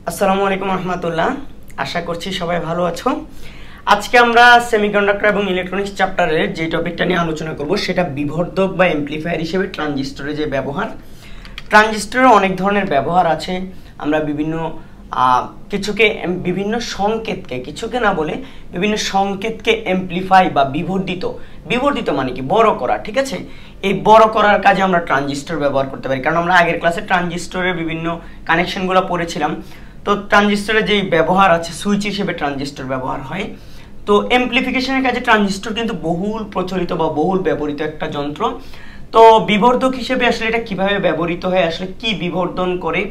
আসসালামু আলাইকুম রহমতুল্লাহ, আশা করছি সবাই ভালো আছো। আজকে আমরা সেমিকন্ডাক্টর এবং ইলেকট্রনিক্স চ্যাপ্টারের যে টপিকটা নিয়ে আলোচনা করব সেটা বিবর্ধক বা এমপ্লিফায়ার হিসেবে ট্রানজিস্টরের যে ব্যবহার। ট্রানজিস্টরের অনেক ধরনের ব্যবহার আছে। আমরা বিভিন্ন সংকেতকে, কিছুকে না বলে বিভিন্ন সংকেতকে এমপ্লিফাই বা বিবর্ধিত মানে কি বড় করা, ঠিক আছে। এই বড় করার কাজে আমরা ট্রানজিস্টর ব্যবহার করতে পারি, কারণ আমরা আগের ক্লাসে ট্রানজিস্টরের বিভিন্ন কানেকশনগুলো পড়েছিলাম। তো ট্রানজিস্টরের যেই ব্যবহার আছে, সুইচ হিসেবে ট্রানজিস্টর ব্যবহার হয়। তো এমপ্লিফিকেশনের কাজে ট্রানজিস্টর কিন্তু বহুল প্রচলিত বা বহুল ব্যবহৃত একটা যন্ত্র। তো বিবর্ধক হিসেবে আসলে এটা কিভাবে ব্যবহৃত হয়, আসলে কি বিবর্ধন করে,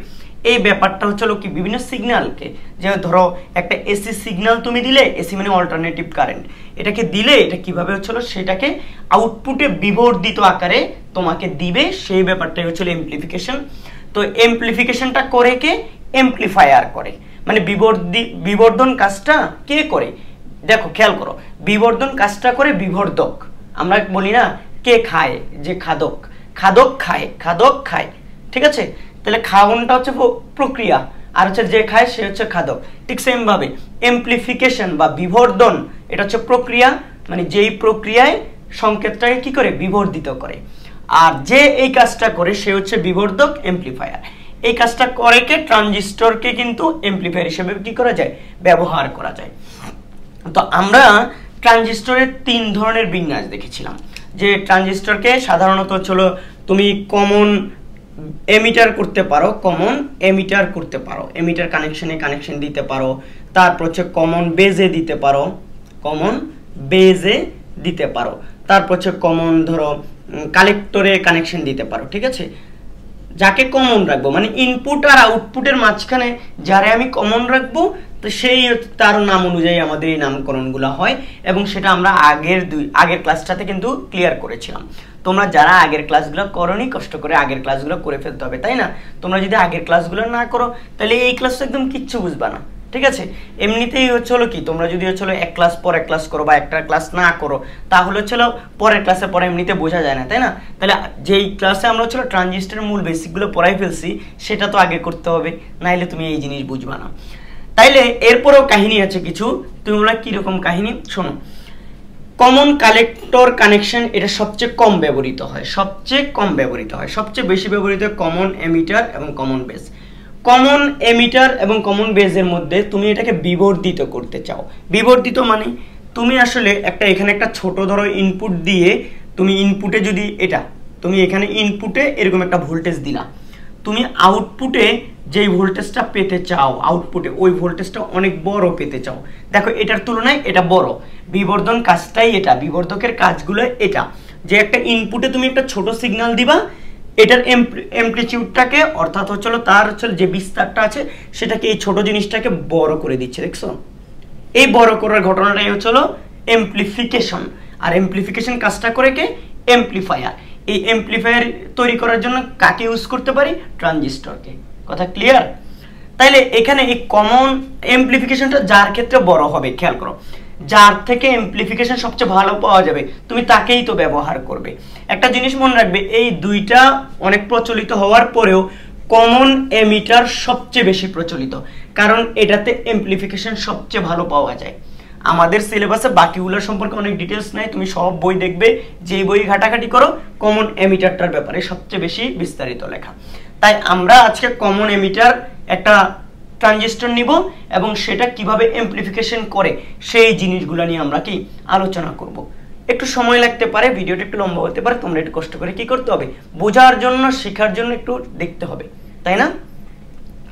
এই ব্যাপারটা হচ্ছে কি বিভিন্ন সিগন্যালকে, যে ধরো একটা এসি সিগন্যাল তুমি দিলে, এসি মানে অল্টারনেটিভ কারেন্ট, এটাকে দিলে এটা কিভাবে হচ্ছিল সেটাকে আউটপুটে বিবর্ধিত আকারে তোমাকে দিবে, সেই ব্যাপারটাই হচ্ছিল এমপ্লিফিকেশন। তো এমপ্লিফিকেশনটা করে কে? এমপ্লিফায়ার করে, মানে বিবর্ধন কাজটা কে করে? দেখো খেয়াল করো, বিবর্ধন কাজটা করে বিবর্ধক। আমরা বলি না কে খায়, যে খাদক খায়, ঠিক আছে। তাহলে খাওয়ানটা হচ্ছে প্রক্রিয়া, আর হচ্ছে যে খায় সে হচ্ছে খাদক। ঠিক সেম ভাবে এমপ্লিফিকেশন বা বিবর্ধন, এটা হচ্ছে প্রক্রিয়া, মানে যেই প্রক্রিয়ায় সংকেতটাকে কি করে? বিবর্ধিত করে। আর যে এই কাজটা করে সে হচ্ছে বিবর্ধক, এমপ্লিফায়ার। এই কাজটা করে কে? ট্রানজিস্টরকে কিন্তু এমপ্লিফায়ার হিসেবে কি করা যায়? ব্যবহার করা যায়। তো আমরা ট্রানজিস্টরের 3 ধরনের বিন্যাস দেখেছিলাম। যে ট্রানজিস্টরকে সাধারণত হলো তুমি কমন এমিটার করতে পারো, এমিটার কানেকশন দিতে পারো। তারপর হচ্ছে কমন বেজে দিতে পারো। তারপর হচ্ছে কমন ধরো কালেক্টরে কানেকশন দিতে পারো, ঠিক আছে। যাকে কমন রাখবো, মানে ইনপুট আর আউটপুটের মাঝখানে যারে আমি কমন রাখবো, তো সেই তার নাম অনুযায়ী আমাদের এই নামকরণগুলো হয়। এবং সেটা আমরা আগের ক্লাসটাতে কিন্তু ক্লিয়ার করেছিলাম। তোমরা যারা আগের ক্লাসগুলো করোনি, কষ্ট করে আগের ক্লাসগুলো করে ফেলতে হবে, তাই না? তোমরা যদি আগের ক্লাসগুলো না করো তাহলে এই ক্লাসটা একদম কিচ্ছু বুঝবা না, ঠিক আছে। এমনিতেই হলো কি, তোমরা যদি এক ক্লাস পর এক ক্লাস করো বা একটা ক্লাস না করো, তাহলে পরের ক্লাসে পরে এমনিতে বোঝা যায় না, তাই না? তাহলে যেই ক্লাসে আমরা ট্রানজিস্টরের মূল বেসিকগুলো পড়াই ফেলছি, সেটা তো আগে করতে হবে, নাইলে তুমি এই জিনিস বুঝবা না। তাইলে এরপরেও কাহিনী আছে কিছু। তোমরা কিরকম কাহিনী শোনো। কমন কালেক্টর কানেকশন, এটা সবচেয়ে কম ব্যবহৃত হয়। সবচেয়ে বেশি ব্যবহৃত কমন এমিটার এবং কমন বেস। কমন এমিটার এবং কমন বেজের মধ্যে তুমি এটাকে বিবর্ধিত করতে চাও। বিবর্ধিত মানে তুমি আসলে এখানে একটা ছোট ধরো ইনপুট দিয়ে, তুমি ইনপুটে যদি তুমি এখানে ইনপুটে এরকম একটা ভোল্টেজ দিলা, তুমি আউটপুটে যেই ভোল্টেজটা পেতে চাও, আউটপুটে ওই ভোল্টেজটা অনেক বড় পেতে চাও। দেখো এটার তুলনায় এটা বড়। বিবর্ধন কাজটাই এটা, বিবর্ধকের কাজগুলো এটা, যে একটা ইনপুটে তুমি একটা ছোট সিগন্যাল দিবা, এটার অ্যামপ্লিটিউডটাকে, অর্থাৎ তার যে বিস্তারটা আছে সেটাকে, এই ছোট জিনিসটাকে বড় করে দিচ্ছে, দেখছো? এই বড় করার ঘটনাটাই এমপ্লিফিকেশন। আর এমপ্লিফিকেশন কাজটা করে কে? এমপ্লিফায়ার। এই এমপ্লিফায়ার তৈরি করার জন্য কাকে ইউজ করতে পারি? ট্রানজিস্টরকে। কথা ক্লিয়ার? তাইলে এখানে এই কমন এমপ্লিফিকেশনটা যার ক্ষেত্রে বড় হবে, খেয়াল করো, যার থেকে এমপ্লিফিকেশন সবচেয়ে ভালো পাওয়া যাবে তুমি তাকেই তো ব্যবহার করবে। একটা জিনিস মনে রাখবে, এই দুইটা অনেক প্রচলিত হওয়ার পরেও কমন এমিটার সবচেয়ে বেশি প্রচলিত, কারণ এটাতে এমপ্লিফিকেশন সবচেয়ে ভালো পাওয়া যায়। আমাদের সিলেবাসে বাকিগুলোর সম্পর্কে অনেক ডিটেলস নাই, তুমি সব বই দেখবে, যে বই ঘাটাঘাটি করো কমন এমিটারটার ব্যাপারে সবচেয়ে বেশি বিস্তারিত লেখা। তাই আমরা আজকে কমন এমিটার একটা ট্রানজিস্টর নিব এবং সেটা কিভাবে এমপ্লিফিকেশন করে সেই জিনিসগুলো নিয়ে আমরা কি আলোচনা করব। একটু সময় লাগতে পারে, ভিডিওটা একটু লম্বা হতে পারে, তোমরা একটু কষ্ট করে কি করতে হবে? বোঝার জন্য, শেখার জন্য একটু দেখতে হবে, তাই না?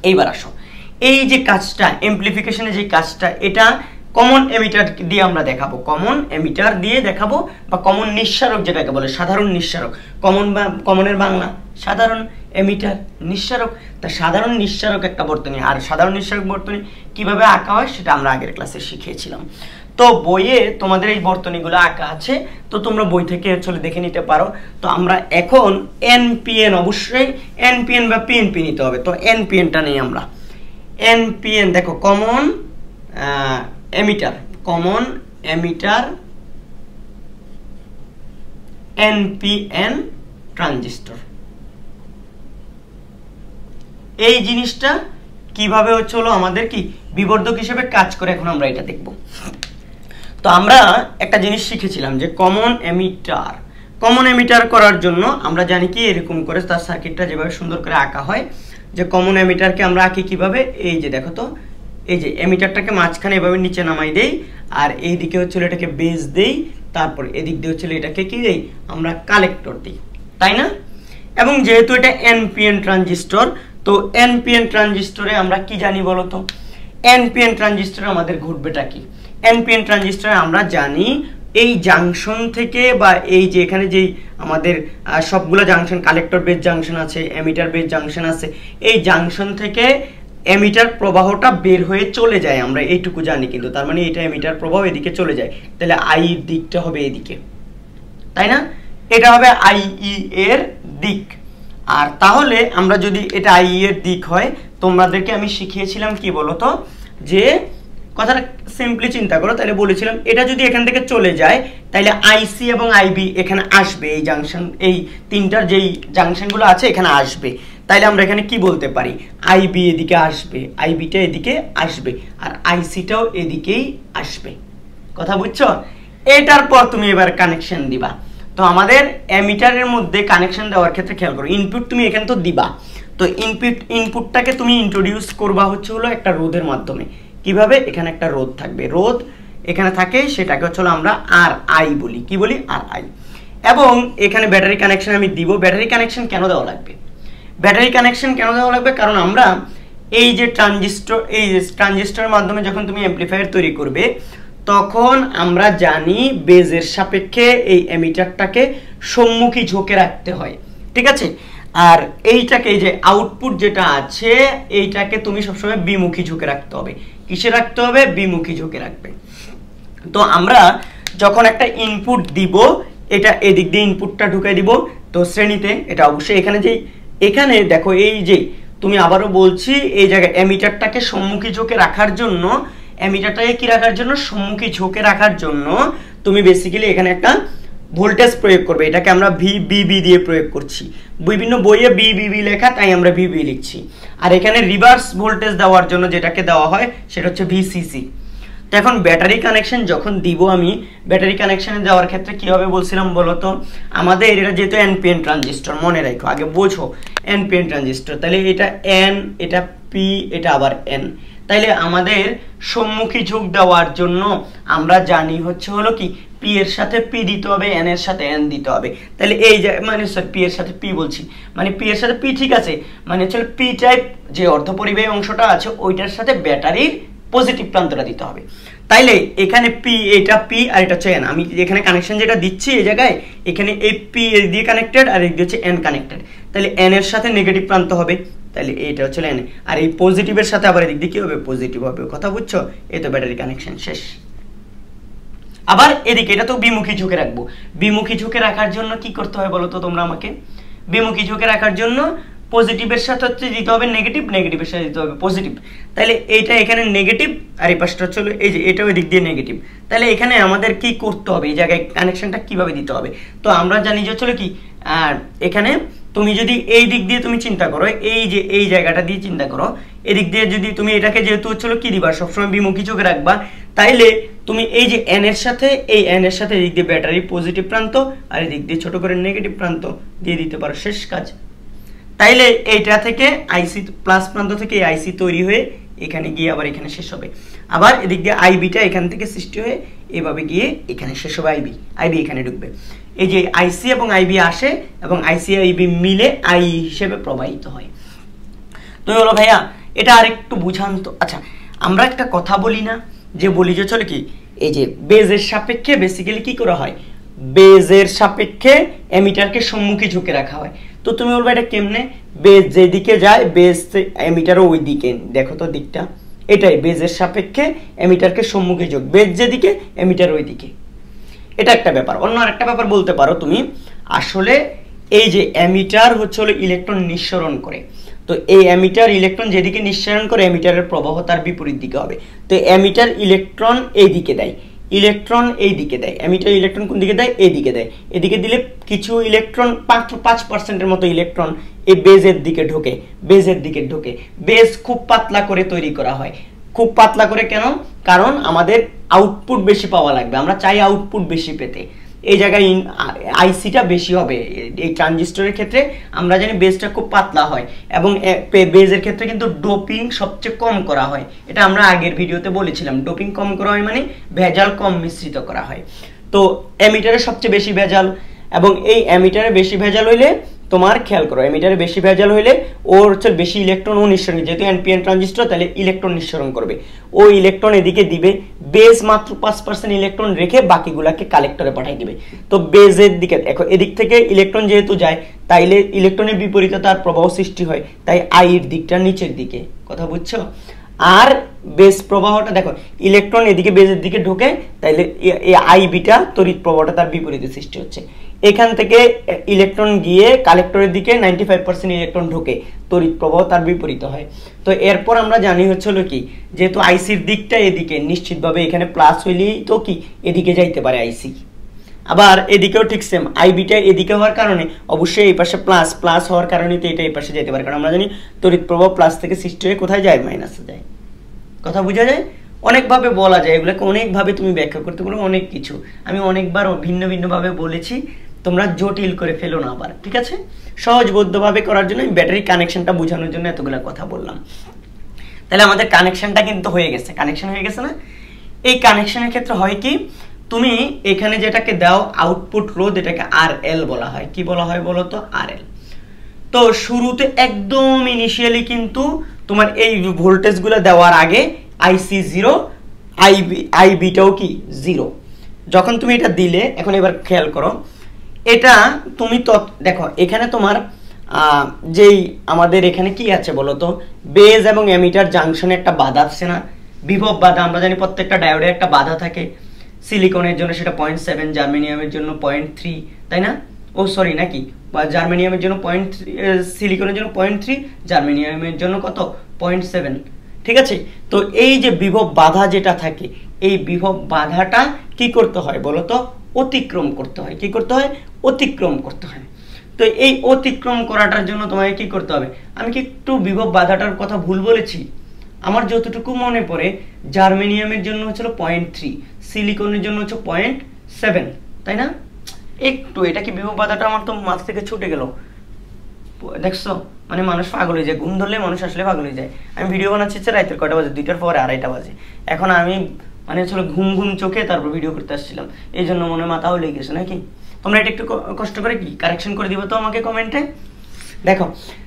এইবার আসো, এই যে কাজটা, এমপ্লিফিকেশনের যে কাজটা, এটা কমন এমিটার দিয়ে আমরা দেখাবো। কমন এমিটার দিয়ে দেখাবো, বা কমন নিঃসারক যেটাকে বলে, সাধারণ নিঃসারক। কমনের বাংলা সাধারণ, এমিটার নিঃসারক। তা সাধারণ নিঃসারক একটা বর্তনী, আর সাধারণ নিঃসারক বর্তনী কিভাবে আঁকা হয় সেটা আমরা আগের ক্লাসে শিখিয়েছিলাম। তো বইয়ে তোমাদের এই বর্তনীগুলো আঁকা আছে, তো তোমরা বই থেকে দেখে নিতে পারো। তো আমরা এখন এনপিএন, অবশ্যই এনপিএন বা পিএনপি নিতে হবে। তো এনপিএনটা নেই আমরা। এনপিএন দেখো, কমন এমিটার, এনপিএন ট্রানজিস্টর। এই জিনিসটা কিভাবে হচ্ছে হলো আমাদের কি বিবর্ধক হিসেবে কাজ করে, এখন আমরা এটা দেখব। তো আমরা একটা জিনিস শিখেছিলাম যে কমন এমিটার করার জন্য আমরা জানি কি এরকম করে তার সার্কিটটা যেভাবে সুন্দর করে আঁকা হয়, যে কমন এমিটারকে আমরা আঁকি কিভাবে, এই যে দেখো তো, এই যে এমিটারটাকে মাঝখানে এভাবে নিচে নামাই দেই, আর এই দিকে হচ্ছে এটাকে বেস দেই, তারপর এদিক দিয়ে হচ্ছে এটাকে কি দেই আমরা কালেক্টর দিই, তাই না? এবং যেহেতু এটা এনপিএন ট্রানজিস্টর, তো এনপিএন ট্রানজিস্টরে আমরা কি জানি বলো তো? এনপিএন ট্রানজিস্টরে আমাদের ঘটবেটা কি? এনপিএন ট্রানজিস্টরে আমরা জানি এই জাংশন থেকে বা এই যে এখানে যেই আমাদের সবগুলো জাংশন, কালেক্টর বেস জাংশন আছে, এমিটার বেস জাংশন আছে, এই জাংশন থেকে এমিটার প্রবাহটা বের হয়ে চলে যায়, আমরা এইটুকু জানি। কিন্তু তার মানে এটা এমিটার প্রবাহ এদিকে চলে যায়, তাহলে আই এর দিকটা হবে এদিকে, তাই না? এটা হবে আইই এর দিক। আর তাহলে আমরা যদি এটা আইই এর দিক হয়, তোমাদেরকে আমি শিখিয়েছিলাম কি বলতো, যে কথাটা সিম্পলি চিন্তা করো, তাহলে বলেছিলাম এটা যদি এখান থেকে চলে যায় তাহলে আইসি এবং আইবি এখানে আসবে, এই জাংশন, এই তিনটার যেই জাংশনগুলো আছে এখানে আসবে। তাইলে আমরা এখানে কি বলতে পারি, আইবি এদিকে আসবে, আইবিটা এদিকে আসবে, আর আইসিটাও এদিকেই আসবে। কথা বুঝছো? এটার পর তুমি এবার কানেকশন দিবা। তো আমাদের এমিটারের মধ্যে কানেকশন দেওয়ার ক্ষেত্রে খেয়াল করো, ইনপুট তুমি এখানে তো দিবা, তো ইনপুটটাকে তুমি ইন্ট্রোডিউস করবা হচ্ছে হলো একটা রোধের মাধ্যমে। কিভাবে? এখানে একটা রোধ থাকবে, রোধ এখানে থাকে, সেটাকে হচ্ছে আমরা আর আই বলি। কি বলি? আর আই। এবং এখানে ব্যাটারি কানেকশন আমি দিব। ব্যাটারি কানেকশন কেন দেওয়া লাগবে? ব্যাটারি কানেকশন কেন দেওয়া লাগবে? কারণ আমরা এই যে ট্রানজিস্টরের মাধ্যমে যখন তুমি অ্যাম্পলিফায়ার তৈরি করবে, তখন আমরা জানি বেজের সাপেক্ষে এই এমিটারটাকে সম্মুখী ঝোঁকে রাখতে হয়, ঠিক আছে? আর এইটাকে, এই যে আউটপুট যেটা আছে, এইটাকে তুমি সবসময় বিমুখী ঝুঁকে রাখতে হবে। কিসে রাখতে হবে? বিমুখী ঝুঁকে রাখবে। তো আমরা যখন একটা ইনপুট দিব, এটা এদিক দিয়ে ইনপুটটা ঢুকাই দিব, তো শ্রেণীতে এটা অবশ্যই এখানে দেখো, এই যে তুমি আবারও বলছি, এই জায়গায় এমিটারটাকে সম্মুখী ঝোঁকে রাখার জন্য, এমিটারটাকে কি রাখার জন্য? সম্মুখী ঝোঁকে রাখার জন্য তুমি বেসিক্যালি এখানে একটা ভোল্টেজ প্রয়োগ করবে। এটাকে আমরা ভিবিবি দিয়ে প্রয়োগ করছি, বিভিন্ন বইয়ে বিবিবি লেখা, তাই আমরা ভিবি লিখছি। আর এখানে রিভার্স ভোল্টেজ দেওয়ার জন্য যেটাকে দেওয়া হয় সেটা হচ্ছে ভিসিসি। তো এখন ব্যাটারি কানেকশন যখন দিব, আমি ব্যাটারি কানেকশনে দেওয়ার ক্ষেত্রে কি হবে বলছিলাম বলো তো? আমাদের এটা যেহেতু এনপিএন ট্রানজিস্টর, মনে রাখো, আগে বোঝো এনপিএন ট্রানজিস্টর, তাহলে এটা এন, এটা পি, এটা আবার এন। তাইলে আমাদের সম্মুখী ঝোঁক দেওয়ার জন্য আমরা জানি হচ্ছে হলো কি, পি এর সাথে পি দিতে হবে, এন এর সাথে এন দিতে হবে। তাহলে এই যে মানে পি এর সাথে পি বলছি, মানে পি এর সাথে পি, ঠিক আছে, মানে হচ্ছে পি টাইপ যে অর্ধপরিবাহী অংশটা আছে ওইটার সাথে ব্যাটারির পজিটিভ প্রান্তটা দিতে হবে। তাইলে এখানে পি, এটা পি আর এটা হচ্ছে এন। আমি এখানে কানেকশন যেটা দিচ্ছি এই জায়গায়, এখানে এই পি এর দিয়ে কানেক্টেড আর এই দিয়ে হচ্ছে এন কানেক্টেড। তাহলে এন এর সাথে নেগেটিভ প্রান্ত হবে, তাহলে এটা হচ্ছে এন, আর এই পজিটিভের সাথে আবার এদিক দিয়ে কি হবে? পজিটিভ হবে। কথা বুঝছো? এই তো ব্যাটারি কানেকশন শেষ। আবার এদিকে এটা তো বিমুখী ঝুঁকে রাখবো। বিমুখী ঝুঁকে রাখার জন্য কি করতে হয় বলো তো তোমরা আমাকে? বিমুখী ঝুঁকে রাখার জন্য পজিটিভের সাথে হচ্ছে দিতে হবে নেগেটিভ, নেগেটিভের সাথে দিতে হবে পজিটিভ। তাহলে এইটা এখানে নেগেটিভ, আর এই পাশটা হচ্ছে এই যে এটাও এদিক দিয়ে নেগেটিভ। তাহলে এখানে আমাদের কি করতে হবে? এই জায়গায় কানেকশনটা কিভাবে দিতে হবে? তো আমরা জানি যে হচ্ছে কি, আর এখানে তুমি যদি এই দিক দিয়ে তুমি চিন্তা করো, এই যে এই জায়গাটা দিয়ে চিন্তা করো, এদিক দিয়ে যদি তুমি এটাকে যেহেতু হচ্ছে কি দিবা, সবসময় বিমুখী চোখে রাখবা, তাইলে তুমি এই যে এন এর সাথে, এই এন এর সাথে এদিক দিয়ে ব্যাটারি পজিটিভ প্রান্ত আর এদিক দিয়ে ছোট করে নেগেটিভ প্রান্ত দিয়ে দিতে পারো, শেষ কাজ। তাইলে এইটা থেকে আইসি প্লাস প্রান্ত থেকে এই আইসি তৈরি হয়ে এখানে গিয়ে আবার এখানে শেষ হবে। আবার এদিক দিয়ে আইবিটা এখান থেকে সৃষ্টি হয়ে এভাবে গিয়ে এখানে শেষ হবে, আইবি এখানে ঢুকবে। এই যে আইসি এবং আইবি আসে এবং আইসি আইবি মিলে আই হিসেবে প্রবাহিত হয়। তো হলো ভাইয়া, এটা আরেকটু বুঝান তো। আচ্ছা, আমরা একটা কথা বলি না, যে বলি যে চলে কি, এই যে বেজের সাপেক্ষে বেসিক্যালি কি করা হয়? বেজের সাপেক্ষে এমিটারকে সম্মুখী ঝুঁকে রাখা হয়। তো তুমি বলবে এটা কেমনে? বেজ যেদিকে যায়, বেজ এমিটারও ওই দিকে, দেখো তো দিকটা, এটাই বেজের সাপেক্ষে এমিটারকে সম্মুখী ঝোঁক, বেজ যেদিকে এমিটার ওই দিকে। এটা একটা ব্যাপার। অন্য আরেকটা ব্যাপার বলতে পারো তুমি, আসলে এই যে এমিটার হচ্ছে হলো ইলেকট্রন নিঃসরণ করে, তো এই এমিটার ইলেকট্রন যেদিকে নিঃসরণ করে, এমিটারের প্রবাহ তার বিপরীত দিকে হবে। তো এমিটার ইলেকট্রন এই দিকে দেয়, ইলেকট্রন এই দিকে দেয়, অ্যামিটার ইলেকট্রন কোন দিকে দেয়, এদিকে দেয়। এদিকে দিলে কিছু ইলেকট্রন 5% মতো ইলেকট্রন এই বেজের দিকে ঢোকে, বেজের দিকে ঢোকে। বেজ খুব পাতলা করে তৈরি করা হয়। খুব পাতলা করে কেন? কারণ আমাদের আউটপুট বেশি পাওয়া লাগবে, আমরা চাই আউটপুট বেশি পেতে। এই জায়গায় আইসিটা বেশি হবে। এই ট্রানজিস্টরের ক্ষেত্রে আমরা জানি বেজটা খুব পাতলা হয় এবং বেজের ক্ষেত্রে কিন্তু ডোপিং সবচেয়ে কম করা হয়। এটা আমরা আগের ভিডিওতে বলেছিলাম, ডোপিং কম করা হয় মানে ভেজাল কম মিশ্রিত করা হয়। তো অ্যামিটারে সবচেয়ে বেশি ভেজাল, এবং এই অ্যামিটারে বেশি ভেজাল হইলে তোমার খেয়াল করো, অ্যামিটারে বেশি ভেজাল হইলে ওর হচ্ছে বেশি ইলেকট্রন ও নিঃসরণ, যেহেতু এনপিএন ট্রানজিস্টর তাহলে ইলেকট্রন নিঃসরণ করবে। ও ইলেকট্রন এদিকে দিবে, বেজ মাত্র 5% ইলেকট্রন রেখে বাকিগুলাকে কালেক্টরে পাঠিয়ে দিবে। তো বেজের দিকে দেখো, এদিক থেকে ইলেকট্রন যেহেতু যায় তাইলে ইলেকট্রনের বিপরীতে তার প্রবাহ সৃষ্টি হয়, তাই আই এর দিকটা নিচের দিকে। কথা বুঝছো? আর বেজ প্রবাহটা দেখো, ইলেকট্রন এদিকে বেজের দিকে ঢোকে, তাইলে এই আই বিটা তড়িৎ প্রবাহটা তার বিপরীতে সৃষ্টি হচ্ছে। এখান থেকে ইলেকট্রন গিয়ে কালেক্টরের দিকে 95% ইলেকট্রন ঢোকে, তড়িৎ প্রবাহ তার বিপরীত হয়। তো এরপর আমরা জানি হচ্ছিল কি, যেহেতু আইসির দিকটা এদিকে, নিশ্চিতভাবে এখানে প্লাস হইলেই তো কি এদিকে যাইতে পারে আইসি। আবার এদিকেও ঠিক সেম, আইবিটা এদিকে হওয়ার কারণে অবশ্যই এই পাশে প্লাস, প্লাস হওয়ার কারণে তো এটা এই পাশে যেতে পারে, কারণ আমরা জানি তড়িৎ প্রবাহ প্লাস থেকে সৃষ্টি হয়ে কোথায় যায়, মাইনাসে যায়। কথা বোঝা যায়? অনেকভাবে বলা যায়, এগুলোকে অনেকভাবে তুমি ব্যাখ্যা করতে পারো, অনেক কিছু আমি অনেকবার ভিন্ন ভিন্নভাবে বলেছি, তোমরা জটিল করে ফেলো না আবার, ঠিক আছে? সহজবোধ্যভাবে করার জন্য আমি ব্যাটারি কানেকশনটা বোঝানোর জন্য এতগুলো কথা বললাম। তাহলে আমাদের কানেকশনটা কিন্তু হয়ে গেছে, কানেকশন হয়ে গেছে না? এই কানেকশনের ক্ষেত্রে হয় কি, তুমি এখানে যেটাকে দাও আউটপুট রোধ, এটাকে আরএল বলা হয়। কি বলা হয় বলো তো? আরএল। তো শুরুতে একদম ইনিশিয়ালি কিন্তু তোমার এই ভোল্টেজগুলো দেওয়ার আগে আইসি 0, আইবিটাও কি 0। যখন তুমি এটা দিলে, এখন এবার খেয়াল করো, এটা তুমি তো দেখো এখানে তোমার যেই আমাদের এখানে কি আছে বলো তো, বেজ এবং অ্যামিটার জাংশনে একটা বাধা আছে না, বিভব বাধা। আমরা জানি প্রত্যেকটা ডায়োডে একটা বাধা থাকে। সিলিকনের জন্য সেটা 0.7, জার্মেনিয়ামের জন্য 0.3, তাই না? ও সরি, নাকি জার্মেনিয়ামের জন্য 0.3, সিলিকনের জন্য 0.3, জার্মেনিয়ামের জন্য কত? 0.7, ঠিক আছে? তো এই যে বিভব বাধা যেটা থাকে, এই বিভব বাধাটা কি করতে হয় বলো তো? অতিক্রম করতে হয়। কি করতে হয়? অতিক্রম করতে হয়। তো এই অতিক্রম করাটার জন্য তোমাকে কি করতে হবে? আমি কি একটু বিভব বাধাটার কথা ভুল বলেছি? আমার যতটুকু মনে পড়ে, জার্মেনিয়ামের জন্য হচ্ছিল 0.3, সিলিকনের জন্য হচ্ছে 0.7, তাই না? একটু এটা কি বিভব বাধাটা আমার তো মাছ থেকে ছুটে গেল, দেখছো? মানে মানুষ পাগল হয়ে যায়, ঘুম ধরলে মানুষ আসলে পাগল হয়ে যায়। আমি ভিডিও বানাচ্ছি রাতের কয়টা বাজে? 2টার পরে 2:30 বাজে। এখন আমি মানে হচ্ছিল ঘুম ঘুম চোখে তারপর ভিডিও করতে আসছিলাম, এই জন্য মনে মাথাও লেগে গেছে নাকি? তোমরা এটা একটু কষ্ট করে কি কারেকশন করে দিবে তো আমাকে কমেন্টে। দেখো,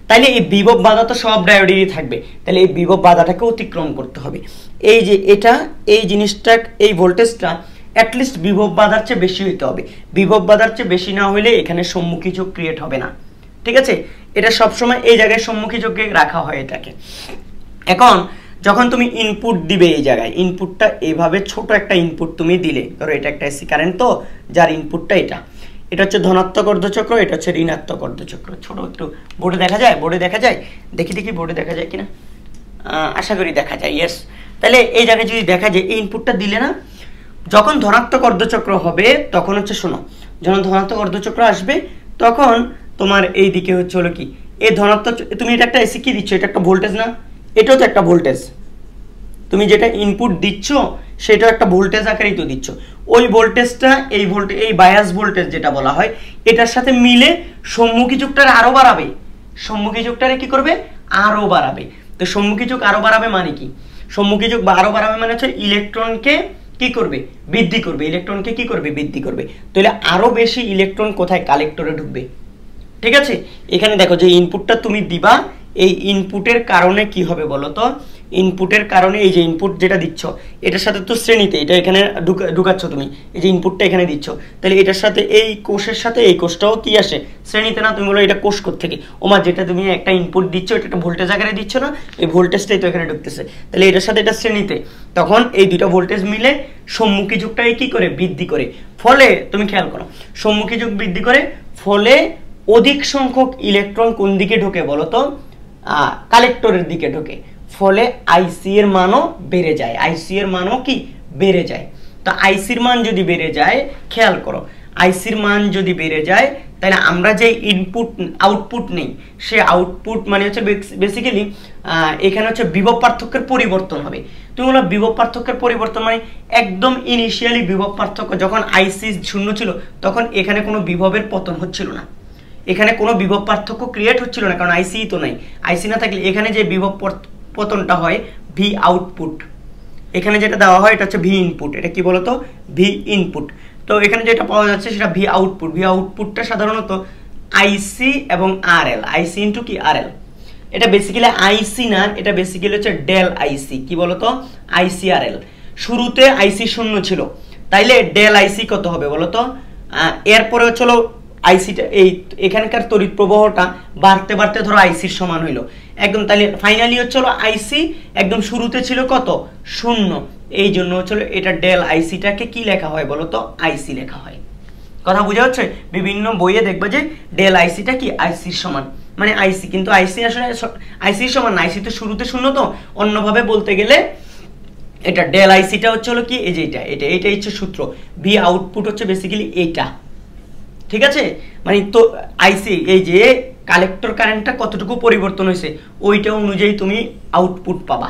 তাইলে এই বিভব বাধা তো সব ডায়োডেরই থাকবে, তাহলে এই বিভব বাধাটাকে অতিক্রম করতে হবে। এই যে এটা, এই জিনিসটা, এই ভোল্টেজটা অ্যাটলিস্ট বিভব বাধার চেয়ে বেশি হইতে হবে। বিভব বাধার চেয়ে বেশি না হইলে এখানে সম্মুখী যোগ ক্রিয়েট হবে না, ঠিক আছে? এটা সবসময় এই জায়গায় সম্মুখী যোগে রাখা হয় এটাকে। এখন যখন তুমি ইনপুট দিবে, এই জায়গায় ইনপুটটা এইভাবে ছোট একটা ইনপুট তুমি দিলে, ধরো এটা একটা এসি কারেন্ট, তো যার ইনপুটটা এটা হচ্ছে ধনাত্মক অর্ধচক্র, এটা হচ্ছে ঋণাত্মক অর্ধচক্র। ছোট একটু বোর্ডে দেখা যায়, বোর্ডে দেখা যায়, দেখি বোর্ডে দেখা যায় কিনা, আশা করি দেখা যায়, ইয়েস। তাহলে এই জায়গায় যদি দেখা যায়, এই ইনপুটটা দিলে না, যখন ধনাত্মক অর্ধচক্র হবে তখন হচ্ছে, শোনো, যখন ধনাত্মক অর্ধচক্র আসবে তখন তোমার এই দিকে হচ্ছে হলো কি, এই ধনাত্মক, তুমি এটা একটা এসি কি দিচ্ছ, এটা একটা ভোল্টেজ না, এটাও তো একটা ভোল্টেজ। তুমি যেটা ইনপুট দিচ্ছ সেটাও একটা ভোল্টেজ আকারেই তো দিচ্ছ। ওই ভোল্টেজটা এই বায়াস ভোল্টেজ যেটা বলা হয়, এটার সাথে মিলে সম্মুখী যুগটারে আরো বাড়াবে। সম্মুখী যুগটারে কি করবে? আরো বাড়াবে। তো সম্মুখী যুগ আরো বাড়াবে মানে কি? সম্মুখী যুগ আরো বাড়াবে মানে হচ্ছে ইলেকট্রনকে কি করবে? বৃদ্ধি করবে। ইলেকট্রনকে কি করবে? বৃদ্ধি করবে। তাহলে আরো বেশি ইলেকট্রন কোথায়? কালেক্টরে ঢুকবে, ঠিক আছে? এখানে দেখো যে ইনপুটটা তুমি দিবা, এই ইনপুটের কারণে কি হবে বলো তো? ইনপুটের কারণে এই যে ইনপুট যেটা দিচ্ছ, এটার সাথে তো শ্রেণীতে এটা এখানে ঢুকাচ্ছ তুমি, এই যে ইনপুটটা এখানে দিচ্ছ, তাহলে এটার সাথে এই কোষের সাথে এই কোষটাও কি আসে? শ্রেণীতে না? তুমি বলো এটা কোষ থেকে, ওমা যেটা তুমি একটা ইনপুট দিচ্ছ এটা একটা ভোল্টেজ আকারে দিচ্ছ না, এই ভোল্টেজটাই তো এখানে ঢুকতেছে, তাহলে এটার সাথে এটা শ্রেণীতে, তখন এই দুটো ভোল্টেজ মিলে সম্মুখী যুগটাকে কি করে? বৃদ্ধি করে। ফলে তুমি খেয়াল করো, সম্মুখী যুগ বৃদ্ধি করে, ফলে অধিক সংখ্যক ইলেকট্রন কোন দিকে ঢোকে বলো তো? কালেক্টরের দিকে ঢোকে। ফলে আইসি এর মানও বেড়ে যায়, আইসি এর মানও কি? বেড়ে যায়। তো আইসির মান যদি বেড়ে যায়, খেয়াল করো, আইসির মান যদি বেড়ে যায় তাহলে আমরা যে ইনপুট আউটপুট নেই, সে আউটপুট মানে হচ্ছে বেসিক্যালি এখানে হচ্ছে বিভব পার্থক্যের পরিবর্তন হবে। তুমি বলো বিভব পার্থক্যের পরিবর্তন মানে একদম ইনিশিয়ালি বিভব পার্থক্য যখন আইসি 0 ছিল তখন এখানে কোনো বিভবের পতন হচ্ছিল না, এখানে কোনো বিভব পার্থক্য ক্রিয়েট হচ্ছিল না, কারণ আইসি তো নাই। আইসি না থাকলে এখানে যে বিভব পতনটা হয় ভি আউটপুট, এখানে যেটা দেওয়া হয় এটা হচ্ছে ভি ইনপুট, এটা কি বলতো ভি ইনপুট। তো এখানে যেটা পাওয়া যাচ্ছে সেটা ভি আউটপুট। ভি আউটপুটটা সাধারণত আইসি এবং আরএল, আইসি ইনটু কি আরএল। এটা বেসিক্যালি আইসি না, এটা বেসিক্যালি হচ্ছে ডেল আইসি। কি বলতো আইসি আরএল। শুরুতে আইসি 0 ছিল, তাইলে ডেল আইসি কত হবে বলতো, এরপরে হচ্ছিল আইসিটা এই এখানকার তড়িৎ প্রবাহটা বাড়তে বাড়তে ধরো আইসির সমান হইলো একদম, তাহলে ফাইনালি হচ্ছিল আইসি একদম শুরুতে ছিল কত 0, এই জন্য হচ্ছিল এটা ডেল আইসিটাকে কি লেখা হয় বলতো আইসি লেখা হয়। কথা বোঝা হচ্ছে? বিভিন্ন বইয়ে দেখবে যে ডেল আইসিটা কি আইসির সমান, মানে আইসি, কিন্তু আইসি আসলে আইসির সমান না, আইসি তো শুরুতে 0, তো অন্যভাবে বলতে গেলে এটা ডেল আইসিটা হচ্ছে হলো কি এই যে এটা হচ্ছে সূত্র। ভি আউটপুট হচ্ছে বেসিক্যালি এইটা, ঠিক আছে? মানে তো আইসি এই যে কালেক্টর কারেন্টটা কতটুকু পরিবর্তন হয়েছে ওইটা অনুযায়ী তুমি আউটপুট পাবা,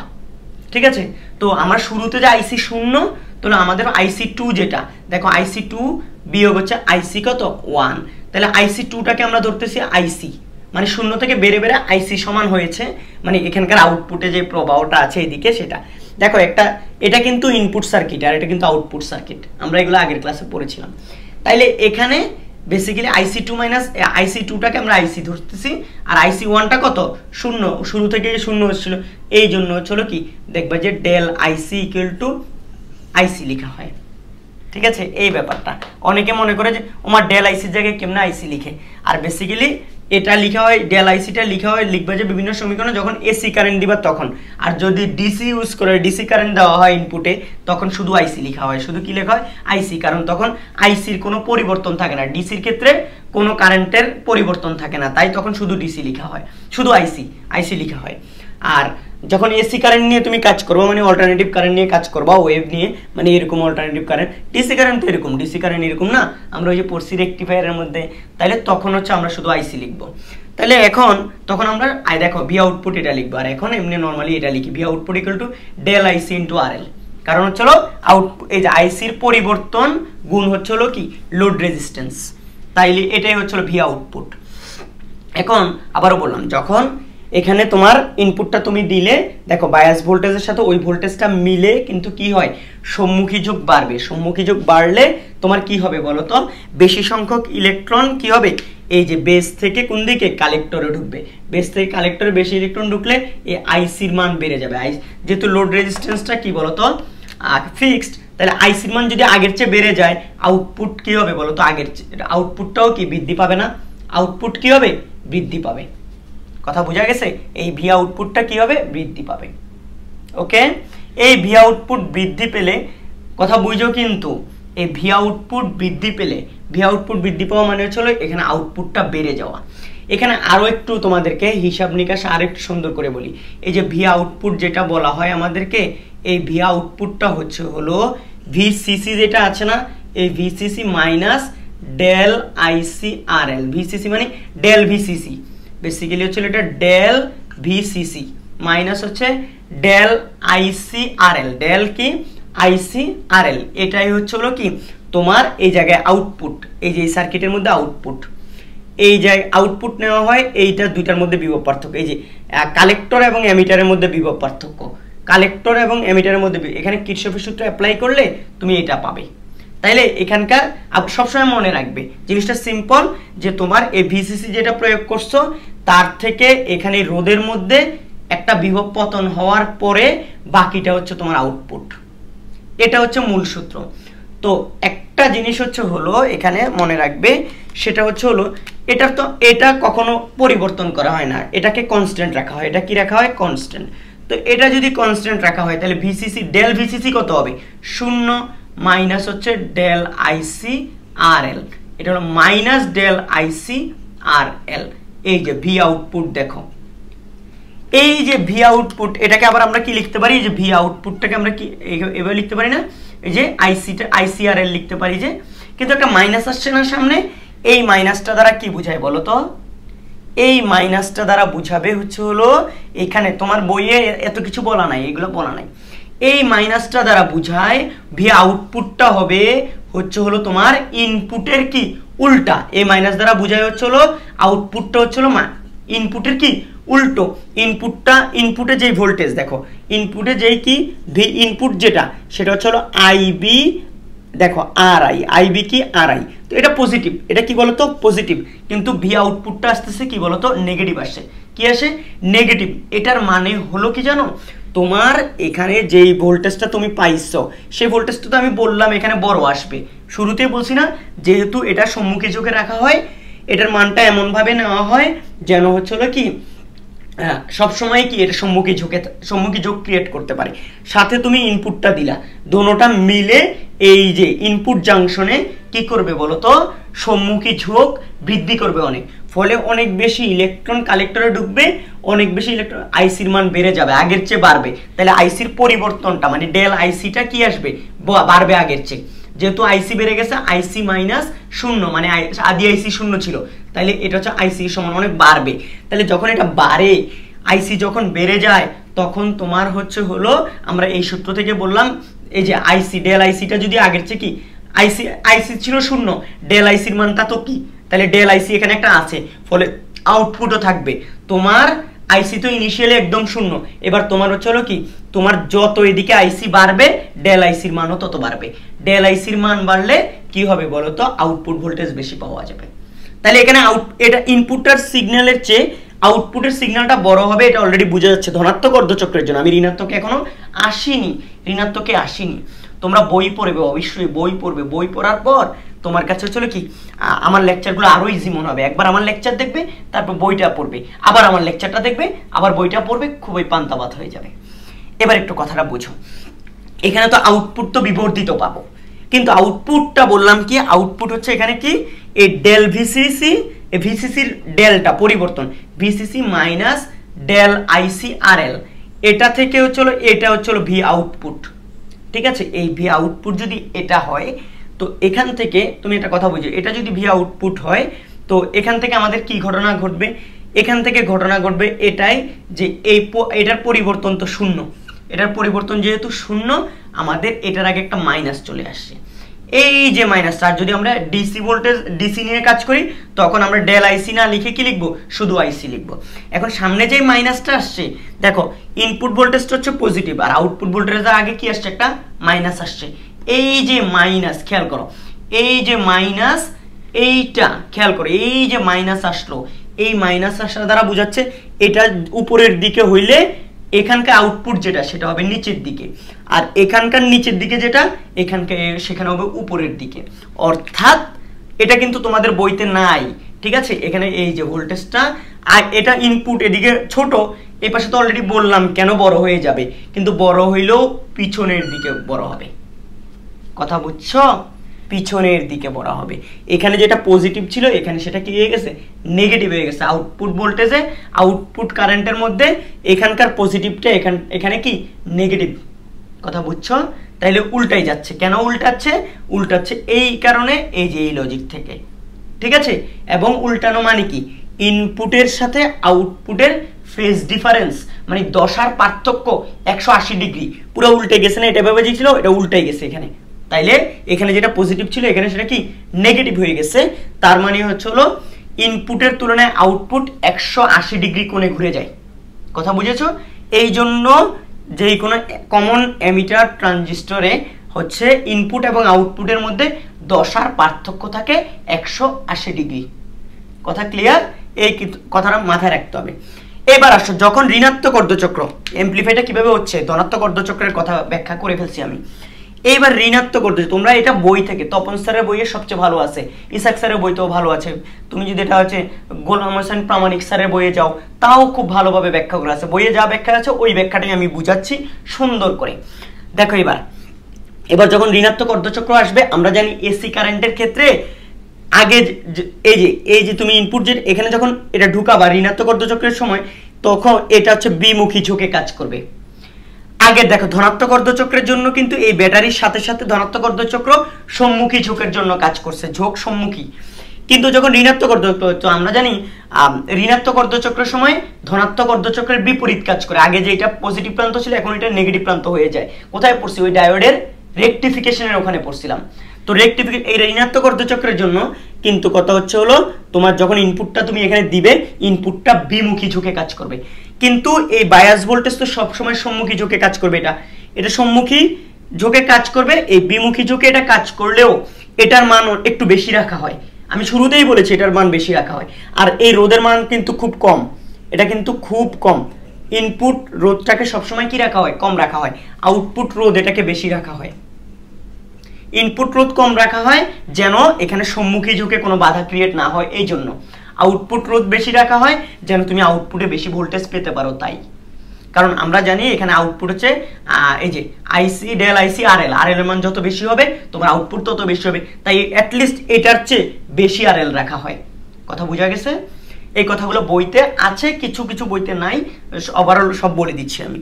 ঠিক আছে? তো আমার শুরুতে যে আইসি 0, তাহলে আমাদের আইসি 2 যেটা দেখো আইসি 2 বিয়োগ হচ্ছে আইসি কত 1, তাহলে আইসি 2টাকে আমরা ধরতেছি আইসি, মানে 0 থেকে বেড়ে বেড়ে আইসি সমান হয়েছে, মানে এখানকার আউটপুটে যে প্রবাহটা আছে এইদিকে সেটা দেখো। এটা কিন্তু ইনপুট সার্কিট আর এটা কিন্তু আউটপুট সার্কিট, আমরা এগুলো আগের ক্লাসে পড়েছিলাম। তাইলে এখানে বেসিক্যালি আইসি 2 মাইনাস আইসি 2টাকে আমরা আইসি ধরতেছি, আর আইসি 1টা কত 0, শুরু থেকে 0 হচ্ছিল, এই জন্য হচ্ছিল কি দেখবা যে ডেল আইসি ইকুয়াল টু আইসি লেখা হয়, ঠিক আছে? এই ব্যাপারটা অনেকে মনে করে যে ওমার ডেল আইসির জায়গায় কেমনে আইসি লিখে, আর বেসিক্যালি এটা লিখা হয় ডেল আইসিটা লিখা হয় লিখবা যে বিভিন্ন সমীকরণে যখন এসি কারেন্ট দিবা তখন, আর যদি ডিসি ইউজ করে ডিসি কারেন্ট দেওয়া হয় ইনপুটে তখন শুধু আইসি লেখা হয়। শুধু কি লেখা হয় আইসি, কারণ তখন আইসির কোনো পরিবর্তন থাকে না, ডিসির ক্ষেত্রে কোনো কারেন্টের পরিবর্তন থাকে না, তাই তখন শুধু ডিসি লেখা হয়, শুধু আইসি লেখা হয়। আর যখন এসি কারেন্ট নিয়ে তুমি কাজ করবো মানে অল্টারনেটিভ কারেন্ট নিয়ে কাজ করবা, ওয়েভ নিয়ে, মানে এরকম অল্টারনেটিভ কারেন্ট, ডিসি কারেন্ট তো এরকম, ডিসি কারেন্ট এরকম না, আমরা ওই যে পড়ছি রেকটিফায়ারের মধ্যে, তাহলে তখন হচ্ছে আমরা শুধু আইসি লিখবো। তাহলে তখন আমরা দেখো ভি আউটপুট এটা লিখবো, আর এখন এমনি নর্মালি এটা লিখি V output equal to del IC into RL, কারণ হচ্ছে আউটপুট এই যে আইসির পরিবর্তন গুণ হচ্ছে কি লোড রেজিস্ট্যান্স, তাইলে এটাই হচ্ছে ভি আউটপুট। এখন আবারও বললাম, যখন এখানে তোমার ইনপুটটা তুমি দিলে দেখো বায়াস ভোল্টেজের সাথে ওই ভোল্টেজটা মিলে কিন্তু কি হয় সম্মুখী যোগ বাড়বে, সম্মুখী যোগ বাড়লে তোমার কি হবে বলো তো, বেশি সংখ্যক ইলেকট্রন কি হবে এই যে বেস থেকে কোন দিকে কালেক্টরে ঢুকবে, বেস থেকে কালেক্টরে বেশি ইলেকট্রন ঢুকলে এই আইসির মান বেড়ে যাবে। যেহেতু লোড রেজিস্ট্যান্সটা কি বলতো ফিক্সড, তাহলে আইসির মান যদি আগের চেয়ে বেড়ে যায় আউটপুট কি হবে বলতো, আগের আউটপুটটাও কি বৃদ্ধি পাবে না, আউটপুট কি হবে বৃদ্ধি পাবে। কথা বোঝা গেছে? এই ভি আউটপুটটা কি হবে বৃদ্ধি পাবে। ওকে, এই ভি আউটপুট বৃদ্ধি পেলে কথা বুঝো, কিন্তু এই ভি আউটপুট বৃদ্ধি পেলে, ভি আউটপুট বৃদ্ধি পাওয়া মানে হচ্ছে এখানে আউটপুটটা বেড়ে যাওয়া। এখানে আরো একটু তোমাদেরকে হিসাব নিকাশ আর একটু সুন্দর করে বলি, এই যে ভি আউটপুট যেটা বলা হয় আমাদেরকে, এই ভি আউটপুটটা হচ্ছে হলো ভিসিসি যেটা আছে না, এই ভিসিসি মাইনাস ডেল আইসি আর এল, ভিসিসি মানে ডেল ভিসিসি, বেসিক্যালি হচ্ছে এটা ডেল ভিসিসি মাইনাস হচ্ছে ডেল আইসি আর এল, ডেল কি আইসি আর এল, এটাই হচ্ছে হলো কি তোমার এই জায়গায় আউটপুট, এই যে সার্কিটের মধ্যে আউটপুট, এই জায়গায় আউটপুট নেওয়া হয়, এইটা দুইটার মধ্যে বিভব পার্থক্য, এই যে কালেক্টর এবং এমিটারের মধ্যে বিভব পার্থক্য, কালেক্টর এবং এমিটারের মধ্যে, এখানে কিরশফের সূত্র অ্যাপ্লাই করলে তুমি এটা পাবে। তাইলে এখানকার সবসময় মনে রাখবে জিনিসটা সিম্পল, যে তোমার এই ভিসিসি যেটা প্রয়োগ করছো তার থেকে এখানে রোধের মধ্যে একটা বিভব পতন হওয়ার পরে বাকিটা হচ্ছে তোমার আউটপুট, এটা হচ্ছে মূল সূত্র। তো একটা জিনিস হচ্ছে হলো এখানে মনে রাখবে, সেটা হচ্ছে হলো এটা কখনো পরিবর্তন করা হয় না, এটাকে কনস্ট্যান্ট রাখা হয়। এটা কি রাখা হয় কনস্ট্যান্ট। তো এটা যদি কনস্ট্যান্ট রাখা হয় তাহলে ভিসিসি ডেল ভিসিসি কত হবে 0 মাইনাস হচ্ছে ডেল আইসি আর এল, এটা হলো মাইনাস ডেল আইসি আর এল। এই যে ভি আউটপুট দেখো, এই যে ভি আউটপুট, এটাকে আবার আমরা কি লিখতে পারি, যে ভি আউটপুটটাকে আমরা কি এভাবে লিখতে পারি না, এই যে আইসিআরএল লিখতে পারি যে, কিন্তু একটা মাইনাস আসছে না সামনে, এই মাইনাসটা দ্বারা কি বোঝায় বলো তো? এই মাইনাসটা দ্বারা বুঝাবে হচ্ছে হলো, এখানে তোমার বইয়ে এত কিছু বলা নাই, এগুলো বলা নাই। এই মাইনাসটা দ্বারা বুঝায় ভি আউটপুটটা হবে হচ্ছে হলো তোমার ইনপুটের কি উল্টা। এই মাইনাস দ্বারা বুঝায় হচ্ছে হলো আউটপুটটা হচ্ছে হলো ইনপুটের কি উল্টো। ইনপুটে যেই ভোল্টেজ দেখো, ইনপুটে যেই কি ভি ইনপুট যেটা, সেটা হচ্ছে হলো আইবি, দেখো আর আইবি কি আর আই, তো এটা পজিটিভ, এটা কি বলতো পজিটিভ, কিন্তু ভি আউটপুটটা আসতেছে কি বলতো নেগেটিভ আসছে। কি আসে? নেগেটিভ। এটার মানে হলো কি জানো, তোমার এখানে যেই ভোল্টেজটা তুমি পাইছো সেই ভোল্টেজটা তো আমি বললাম এখানে বড় আসবে, শুরুতেই বলছি না, যেহেতু এটা সম্মুখী ঝোঁকে রাখা হয়, এটার মানটা এমন ভাবে নেওয়া হয় যেন হচ্ছে হলো কি সবসময় কি এটা সম্মুখী ঝোঁক ক্রিয়েট করতে পারে। সাথে তুমি ইনপুটটা দিলা, দোনোটা মিলে এই যে ইনপুট জাংশনে কি করবে বলো তো, সম্মুখী ঝোঁক বৃদ্ধি করবে অনেক, ফলে অনেক বেশি ইলেকট্রন কালেক্টরে ঢুকবে, অনেক বেশি ইলেকট্রন, আইসির মান বেড়ে যাবে, আগের চেয়ে বাড়বে। তাহলে আইসির পরিবর্তনটা মানে ডেল আইসিটা কি আসবে, বাড়বে আগের চেয়ে। যেহেতু আইসি বেড়ে গেছে, আইসি মাইনাস শূন্য, মানে আদি আইসি শূন্য ছিল, তাহলে এটা হচ্ছে আইসি সমান অনেক বাড়বে। তাহলে যখন এটা বাড়ে, আইসি যখন বেড়ে যায়, তখন তোমার হচ্ছে হলো, আমরা এই সূত্র থেকে বললাম, এই যে আইসি ডেল আইসিটা যদি আগের চেয়ে কি আইসি ছিল শূন্য, ডেল আইসির মানটা তো কি, তাহলে ডেল আইসি এখানে একটা আছে, ফলে আউটপুটও থাকবে। তোমার আইসি তো ইনিশিয়ালি একদম শূন্য, এবার তোমার হচ্ছে হলো কি, তোমার যত এদিকে আইসি বাড়বে ডেল আইসির মানও তত বাড়বে। ডেল আইসির মান বাড়লে কি হবে বলো তো, আউটপুট ভোল্টেজ বেশি পাওয়া যাবে। তাহলে এখানে এটা ইনপুটটার সিগন্যালের চেয়ে আউটপুটের সিগন্যালটা বড় হবে, এটা অলরেডি বোঝা যাচ্ছে ধনাত্মক অর্ধচক্রের জন্য। আমি ঋণাত্মকে এখনো আসিনি। তোমরা বই পড়বে, অবশ্যই বই পড়বে, বই পড়ার পর তোমার কাছে হচ্ছে কি, আমার লেকচারগুলো আরো ইজি মনে হবে। একবার আমার লেকচার দেখবে, তারপর বইটা পড়বে, আবার আমার লেকচারটা দেখবে, আবার বইটা পড়বে, খুবই পান্তাবাদ হয়ে যাবে। এবার একটু কথাটা বুঝো, এখানে তো আউটপুট তো বিবর্ধিত পাবো, কিন্তু আউটপুটটা বললাম কি, আউটপুট হচ্ছে এখানে কি, এই ডেল ভিসিসি, ভিসিসির ডেলটা পরিবর্তন, ভিসিসি মাইনাস ডেল আইসিআরএল, এটা থেকে হচ্ছিল, এটা হচ্ছিল ভি আউটপুট। ঠিক আছে, এই ভি আউটপুট যদি এটা হয়, তো এখান থেকে তুমি একটা কথা বুঝো, এটা যদি ভি আউটপুট হয়, তো এখান থেকে আমাদের কি ঘটনা ঘটবে, এখান থেকে ঘটনা ঘটবে এটাই যে এটার পরিবর্তন তো শূন্য, এটার পরিবর্তন যেহেতু শূন্য, আমাদের এটার আগে একটা মাইনাস চলে আসছে। এই যে মাইনাস, আর যদি আমরা ডিসি ভোল্টেজ ডিসি নিয়ে কাজ করি, তখন আমরা ডেল আইসি না লিখে কি লিখবো, শুধু আইসি লিখবো। এখন সামনে যে মাইনাসটা আসছে, দেখো ইনপুট ভোল্টেজটা হচ্ছে পজিটিভ, আর আউটপুট ভোল্টেজের আগে কি আসছে, একটা মাইনাস আসছে। এই যে মাইনাস, খেয়াল করো, এই যে মাইনাস, এইটা খেয়াল করো, এই যে মাইনাস আসলো, এই মাইনাস আসার দ্বারা বোঝাচ্ছে এটা উপরের দিকে হইলে এখানকার আউটপুট যেটা সেটা হবে নিচের দিকে, আর এখানকার নিচের দিকে যেটা এখানকার সেখানে হবে উপরের দিকে। অর্থাৎ এটা কিন্তু তোমাদের বইতে নাই, ঠিক আছে। এখানে এই যে ভোল্টেজটা, আর এটা ইনপুট এদিকে ছোট, এই পাশে তো অলরেডি বললাম কেন বড় হয়ে যাবে, কিন্তু বড় হইলেও পিছনের দিকে বড় হবে। কথা বুঝছো, পিছনের দিকে বড় হবে। এখানে যেটা পজিটিভ ছিল, এখানে সেটা কি হয়ে গেছে, নেগেটিভ হয়ে গেছে। আউটপুট ভোল্টেজে, আউটপুট কারেন্টের মধ্যে এখানকার পজিটিভটা এখানে কি নেগেটিভ। কথা বুঝছো, তাইলে উল্টাই যাচ্ছে। কেন উল্টাচ্ছে এই কারণে, এই যে এই লজিক থেকে, ঠিক আছে। এবং উল্টানো মানে কি, ইনপুটের সাথে আউটপুটের ফেজ ডিফারেন্স, মানে দশার পার্থক্য 180 ডিগ্রি, পুরো উল্টে গেছে না, এটা ভাবে ছিল, এটা উল্টাই গেছে এখানে। তাইলে এখানে যেটা পজিটিভ ছিল, এখানে সেটা কি নেগেটিভ হয়ে গেছে। তার মানে হচ্ছে হলো ইনপুটের তুলনায় আউটপুট 180 ডিগ্রি কোণে ঘুরে যায়। কথা বুঝেছো? এই জন্য যেই কোনো কমন এমিটার ট্রানজিস্টরে হচ্ছে ইনপুট এবং আউটপুটের মধ্যে দশার পার্থক্য থাকে 180 ডিগ্রি। কথা ক্লিয়ার? এই কথাটা মাথায় রাখতে হবে। এবার আসো, যখন ঋণাত্মক অর্ধচক্র, এমপ্লিফাইটা কিভাবে হচ্ছে, ধনাত্মক অর্ধচক্রের কথা ব্যাখ্যা করে ফেলছি আমি। এইবার ঋণাত্মক অর্ধচক্র, তোমরা এটা বই থেকে, তপন স্যারের বইয়ে সবচেয়ে ভালো আছে, ইসাক স্যারের বইতেও ভালো আছে। তুমি যদি এটা হচ্ছে গোলাম হোসেন প্রামাণিক স্যারের বইয়ে যাও, তাও খুব ভালোভাবে ব্যাখ্যা করা আছে। বইয়ে যা ব্যাখ্যা আছে ওই ব্যাখ্যাটাই আমি বুঝাচ্ছি সুন্দর করে। দেখো এবার যখন ঋণাত্মক অর্ধচক্র আসবে, আমরা জানি এসি কারেন্টের ক্ষেত্রে আগে এই যে তুমি ইনপুট যে এখানে যখন এটা ঢুকাবা ঋণাত্মক অর্ধচক্রের সময়, তখন এটা হচ্ছে বিমুখী ঝোঁকে কাজ করবে। আগে দেখো ধনাত্মক অর্ধচক্রের জন্য কিন্তু এই ব্যাটারির সাথে সাথে ধনাত্মক অর্ধচক্র সম্মুখী ঝোঁকের জন্য কাজ করছে, ঝোঁক সম্মুখী। কিন্তু যখন ঋণাত্মক অর্ধচক্র, তো আমরা জানি ঋণাত্মক অর্ধচক্রের সময় ধনাত্মক অর্ধচক্রের বিপরীত কাজ করে। আগে যে এটা পজিটিভ প্রান্ত ছিল এখন এটা নেগেটিভ প্রান্ত হয়ে যায়। কোথায় পড়ছি? ওই ডায়োডের রেকটিফিকেশনের ওখানে পড়ছিলাম। তো এই ঋণাত্মক অর্ধচক্রের জন্য কিন্তু কথা হচ্ছে হলো তোমার যখন ইনপুটটা তুমি এখানে দিবে, ইনপুটটা বিমুখী ঝোঁকে কাজ করবে। কিন্তু এই বায়াস ভোল্টেজ তো সবসময় সম্মুখী ঝোঁকে কাজ করবে। এটা সম্মুখী ঝোঁকে কাজ করবে। এই বিমুখী ঝোঁকে এটা কাজ করলেও এটার মান একটু বেশি রাখা হয়। আমি শুরুতেই বলেছি এটার মান বেশি রাখা হয়। আর এই রোধের মান কিন্তু খুব কম, এটা কিন্তু খুব কম। ইনপুট রোধটাকে সবসময় কি রাখা হয়? কম রাখা হয়। আউটপুট রোধ এটাকে বেশি রাখা হয়। ইনপুট রোধ কম রাখা হয় যেন এখানে সম্মুখী ঝোঁকে কোনো বাধা ক্রিয়েট না হয়, এই জন্য। আউটপুট রোধ বেশি রাখা হয় যেন তুমি আউটপুটে বেশি ভোল্টেজ পেতে পারো, তাই। কারণ আমরা জানি এখানে আউটপুট হচ্ছে এই যে আইসি ডেল আইসি আর এল এর মান যত বেশি হবে তোমার আউটপুট তত বেশি হবে, তাই অ্যাটলিস্ট এটার চেয়ে বেশি আর এল রাখা হয়। কথা বোঝা গেছে? এই কথাগুলো বইতে আছে, কিছু কিছু বইতে নাই, ওভারঅল সব বলে দিচ্ছি আমি।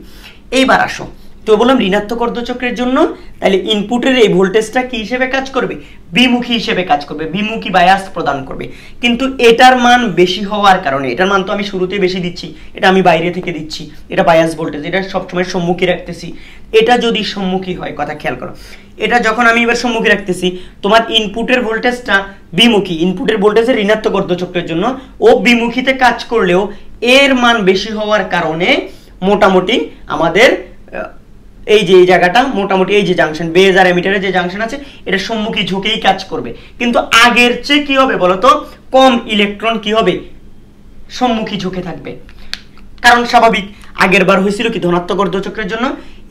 এইবার আসো, তো বললাম ঋণাত্মক অর্ধচক্রের জন্য তাহলে ইনপুটের এই ভোল্টেজটা কি হিসেবে কাজ করবে? বিমুখী হিসেবে কাজ করবে, বিমুখী বায়াস প্রদান করবে। কিন্তু এটার মান বেশি হওয়ার কারণে, এটার মান তো আমি শুরুতে বেশি দিচ্ছি, এটা আমি বাইরে থেকে দিচ্ছি, এটা বায়াস ভোল্টেজ, এটা সবসময় সম্মুখী রাখতেছি। এটা যদি সম্মুখী হয়, কথা খেয়াল করো, এটা যখন আমি এবার সম্মুখী রাখতেছি, তোমার ইনপুটের ভোল্টেজটা বিমুখী, ইনপুটের ভোল্টেজের ঋণাত্মক অর্ধচক্রের জন্য ও বিমুখীতে কাজ করলেও এর মান বেশি হওয়ার কারণে মোটামুটি আমাদের এই যে এই জায়গাটা, মোটামুটি এই যে জাংশন বেজ আর এমিটারের যে জাংশন আছে, এটা সম্মুখী ঝুঁকেই কাজ করবে। কিন্তু আগের চেয়ে কি হবে বলতো? কম ইলেকট্রন কি হবে? সম্মুখী ঝুঁকে থাকবে। কারণ স্বাভাবিক, আগের বার হয়েছিল কি ধনাত্মক অর্ধচক্রের জন্য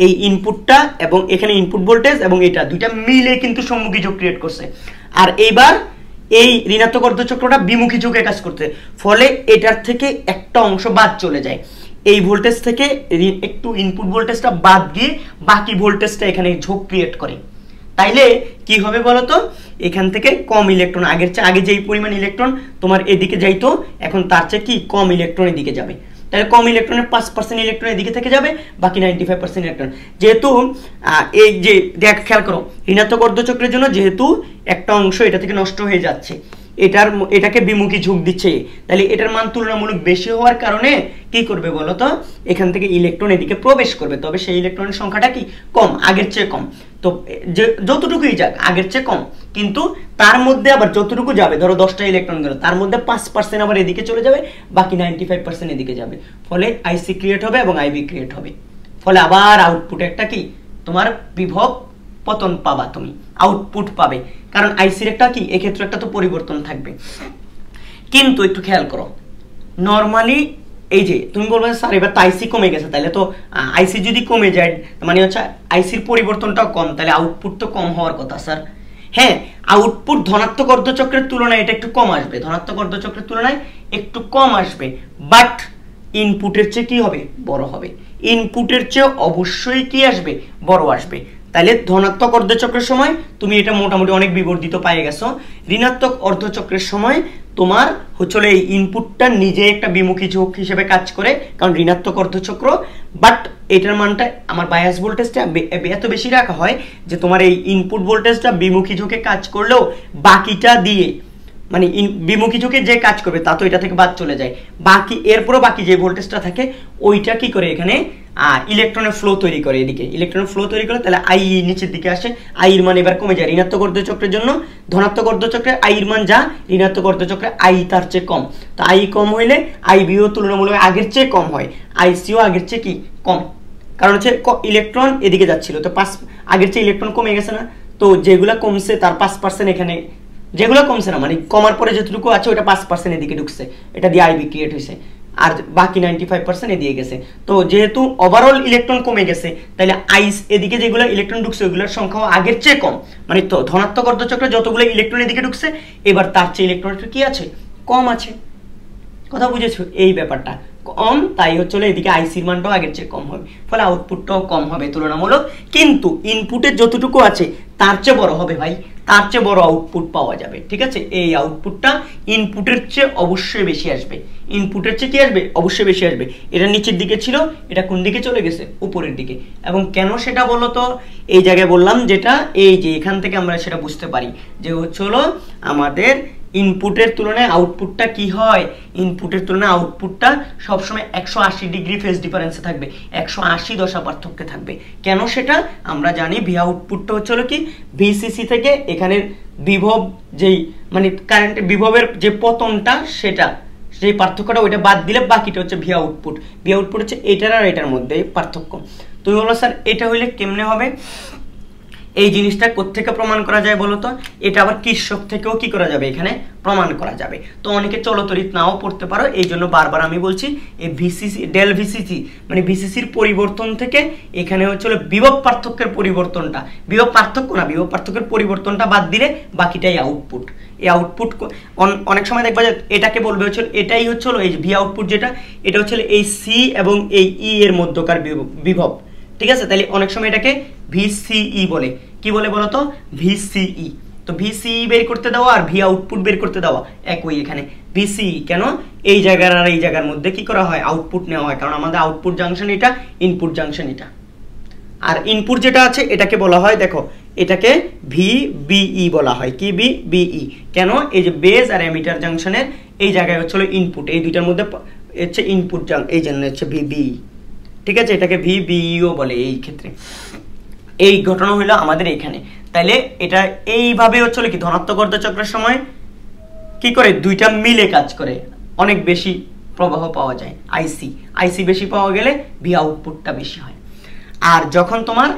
এই ইনপুটটা এবং এখানে ইনপুট ভোল্টেজ এবং এটা দুইটা মিলে কিন্তু সম্মুখী ঝোঁক ক্রিয়েট করছে। আর এইবার এই ঋণাত্মক অর্ধচক্রটা বিমুখী ঝোঁকে কাজ করতে, ফলে এটার থেকে একটা অংশ বাদ চলে যায়। এই ভোল্টেজ থেকে একটু ইনপুট ভোল্টেজটা বাদ গিয়ে বাকি ভোল্টেজটা এখানে ঝোঁক ক্রিয়েট করে। তাইলে কি হবে বলতো? এখান থেকে কম ইলেকট্রন, আগের চেয়ে আগে যেই পরিমাণ ইলেকট্রন তোমার এদিকে যাইতো, এখন তার চেয়ে কি কম ইলেকট্রন এদিকে যাবে। তাহলে কম ইলেকট্রনের 5% ইলেকট্রন এদিকে থেকে যাবে, বাকি 95% ইলেকট্রন। যেহেতু এই যে দেখ খেয়াল করো, ঋণাত্মক অর্ধচক্রের জন্য যেহেতু একটা অংশ এটা থেকে নষ্ট হয়ে যাচ্ছে, এটাকে বিমুখী ঝোঁক দিচ্ছে, তাহলে এটার মান তুলনামূলক বেশি হওয়ার কারণে কি করবে বলতো? এখান থেকে ইলেকট্রন এদিকে প্রবেশ করবে, তবে সেই ইলেকট্রনের সংখ্যাটা কি কম, আগের চেয়ে কম। তো যতটুকুই যাক আগের চেয়ে কম, কিন্তু তার মধ্যে আবার যতটুকু যাবে, ধরো 10টা ইলেকট্রন গেল, তার মধ্যে 5% আবার এদিকে চলে যাবে, বাকি 95% এদিকে যাবে। ফলে আইসি ক্রিয়েট হবে এবং আইবি ক্রিয়েট হবে। ফলে আবার আউটপুটে একটা কি তোমার বিভব পতন পাবা, তুমি আউটপুট পাবে। কারণ আইসির একটা কি এক্ষেত্রে একটা তো পরিবর্তন থাকবে। কিন্তু একটু খেয়াল করো, নর্মালি এই যে তুমি বলবে স্যার এবার তো আইসি কমে গেছে, তাহলে তো আইসি যদি কমে যায় মানে হচ্ছে আইসির পরিবর্তনটাও কম, তাহলে আউটপুট তো কম হওয়ার কথা স্যার। হ্যাঁ, আউটপুট ধনাত্মক অর্ধচক্রের তুলনায় এটা একটু কম আসবে, ধনাত্মক অর্ধচক্রের তুলনায় একটু কম আসবে, বাট ইনপুটের চেয়ে কি হবে? বড় হবে। ইনপুটের চেয়ে অবশ্যই কি আসবে? বড় আসবে। তাহলে ধনাত্মক অর্ধচক্রের সময় তুমি এটা মোটামুটি অনেক বিবর্ধিত পেয়ে গেছো। ঋণাত্মক অর্ধচক্রের সময় তোমার হচ্ছে এই ইনপুটটা নিজে একটা বিমুখী ঝোঁক হিসেবে কাজ করে, কারণ ঋণাত্মক অর্ধচক্র। বাট এটার মানটা আমার বায়াস ভোল্টেজটা এত বেশি রাখা হয় যে তোমার এই ইনপুট ভোল্টেজটা বিমুখী ঝোঁকে কাজ করলেও বাকিটা দিয়ে মানে বিমুখী ঝোঁকে যে কাজ করবে তা তো এটা থেকে বাদ চলে যায়, বাকি এরপরও বাকি যে ভোল্টেজটা থাকে ওইটা কি করে এখানে ইলেকট্রনের ফ্লো তৈরি করে, এদিকে ইলেকট্রনের ফ্লো তৈরি করে, তাহলে আই নিচের দিকে আসে, আই এর মান এবার কমে যায়। ঋণাত্মক অর্ধচক্রের জন্য ধনাত্মক অর্ধচক্রে আই এর মান যা, ঋণাত্মক অর্ধচক্রে আই তার চেয়ে কম। তো আই কম হইলে আই বিও তুলনামূলক আগের চেয়ে কম হয়, আইসিও আগের চেয়ে কি কম। কারণ হচ্ছে ইলেকট্রন এদিকে যাচ্ছিল, তো আগের চেয়ে ইলেকট্রন কমে গেছে না, তো যেগুলা কমছে তার 5% এখানে, যেগুলো কমছে না মানে কমার পরে যতটুকু আছে ওটা 5% এদিকে ঢুকছে, এটা দিয়ে আইবি ক্রিয়েট হয়েছে, আর বাকি 95% এদিকে গেছে। তো যেহেতু ওভারঅল ইলেকট্রন কমে গেছে, তাহলে আইস এদিকে যেগুলো ইলেকট্রন ঢুকছে ওইগুলোর সংখ্যাও আগের চেয়ে কম, মানে তো ধনাত্মক অর্ধচক্রে যতগুলো ইলেকট্রন এদিকে ঢুকছে এবার তার চেয়ে ইলেকট্রন কি আছে? কম আছে। কথা বুঝেছো এই ব্যাপারটা? কম, তাই হচ্ছে এদিকে আইসির মানটাও আগের চেয়ে কম হবে, ফলে আউটপুটটাও কম হবে তুলনামূলক, কিন্তু ইনপুটের যতটুকু আছে তার চেয়ে বড় হবে ভাই, তার চেয়ে বড় আউটপুট পাওয়া যাবে। ঠিক আছে, এই আউটপুটটা ইনপুটের চেয়ে অবশ্যই বেশি আসবে, ইনপুটের চেয়ে কি আসবে, অবশ্যই বেশি আসবে। এটা নিচের দিকে ছিল, এটা কোন দিকে চলে গেছে, উপরের দিকে। এবং কেন সেটা বলো তো, এই জায়গায় বললাম যেটা, এই যে এখান থেকে আমরা সেটা বুঝতে পারি যে হচ্ছে হলো আমাদের ইনপুটের তুলনায় আউটপুটটা কি হয়, ইনপুটের তুলনায় আউটপুটটা সবসময় 180 ডিগ্রি ফেজ ডিফারেন্সে থাকবে, 180 দশা পার্থক্যে থাকবে। কেন সেটা আমরা জানি, ভি আউটপুটটা হচ্ছে হলো কি ভিসিসি থেকে এখানের বিভব, যেই মানে কারেন্টের বিভবের যে পতনটা, সেটা সেই পার্থক্যটা ওইটা বাদ দিলে বাকিটা হচ্ছে ভি আউটপুট। ভি আউটপুট হচ্ছে এটার আর এটার মধ্যে পার্থক্য। তো হলো স্যার এটা হইলে কেমনে হবে, এই জিনিসটা কোত্থেকে প্রমাণ করা যায় বলতো, এটা আবার কির্শফ থেকেও কি করা যাবে, এখানে প্রমাণ করা যাবে। তো অনেকে চলতরিৎ নাও পড়তে পারো, এই জন্য বারবার আমি বলছি এই ভিসিসি ডেল ভিসিসি মানে ভিসিসির পরিবর্তন থেকে এখানে হচ্ছে বিভব পার্থক্যের পরিবর্তনটা, বিভব পার্থক্য না, বিভব পার্থক্যের পরিবর্তনটা বাদ দিলে বাকিটাই আউটপুট। এই আউটপুট অনেক সময় দেখবা যে এটাকে বলবে হচ্ছে এটাই হচ্ছে এই ভি আউটপুট, যেটা এটা হচ্ছে এই সি এবং এই ই এর মধ্যকার বিভব। ঠিক আছে, তাহলে অনেক সময় এটাকে ভিসিই বলে, কি বলে বলতো, ভিসিই। তো ভিসিই বের করতে দেওয়া আর ভি আউটপুট বের করতে দেওয়া একই এখানে। ভিসিই কেন, এই জায়গার আর এই জায়গার মধ্যে কি করা হয়, আউটপুট নেওয়া হয়, কারণ আমাদের আউটপুট জাংশন এটা, ইনপুট জাংশন এটা। আর ইনপুট যেটা আছে এটাকে বলা হয়, দেখো এটাকে ভিবিই বলা হয়, কি বিবিই, কেন, এই যে বেজ আর এমিটার জাংশনের এই জায়গায় হচ্ছে ইনপুট, এই দুইটার মধ্যে হচ্ছে ইনপুট এই জন্য হচ্ছে ভিবিই। ঠিক আছে, এটাকে ভিবিইও বলে এই ক্ষেত্রে। এই ঘটনা হলো আমাদের এখানে। তাইলে এটা এইভাবে হচ্ছে কি ধনাত্মক অর্ধচক্রের সময় কি করে, দুইটা মিলে কাজ করে, অনেক বেশি প্রবাহ পাওয়া যায়। আইসি বেশি পাওয়া গেলে ভি আউটপুটটা বেশি হয়। আর যখন তোমার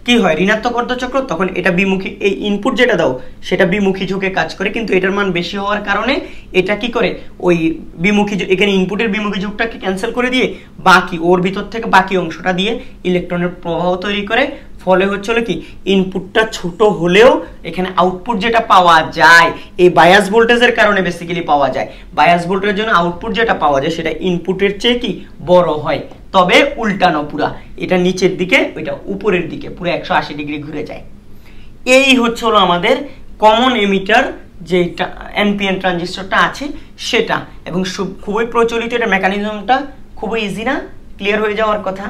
কি হয় ঋণাত্মক অর্ধচক্র, তখন এটা বিমুখী, এই ইনপুট যেটা দাও সেটা বিমুখী ঝুঁকে কাজ করে, কিন্তু এটার মান বেশি হওয়ার কারণে এটা কি করে, ওই বিমুখী, এখানে ইনপুটের বিমুখী ঝুঁকটাকে ক্যান্সেল করে দিয়ে বাকি ওর ভিতর থেকে বাকি অংশটা দিয়ে ইলেকট্রনের প্রবাহ তৈরি করে। ফলে হচ্ছিল কি ইনপুটটা ছোট হলেও এখানে আউটপুট যেটা পাওয়া যায়, এই বায়াস ভোল্টেজের কারণে বেসিক্যালি পাওয়া যায়। বায়াস ভোল্টেজের জন্য আউটপুট যেটা পাওয়া যায় সেটা ইনপুটের চেয়ে কি বড় হয়, তবে উল্টানো পুরা, এটা নিচের দিকে ওইটা উপরের দিকে পুরো 180 ডিগ্রি ঘুরে যায়। এই হচ্ছে হলো আমাদের কমন এমিটার যে এনপিএন ট্রানজিস্টরটা আছে সেটা, এবং খুবই প্রচলিত, এটা মেকানিজমটা খুবই ইজি না, ক্লিয়ার হয়ে যাওয়ার কথা।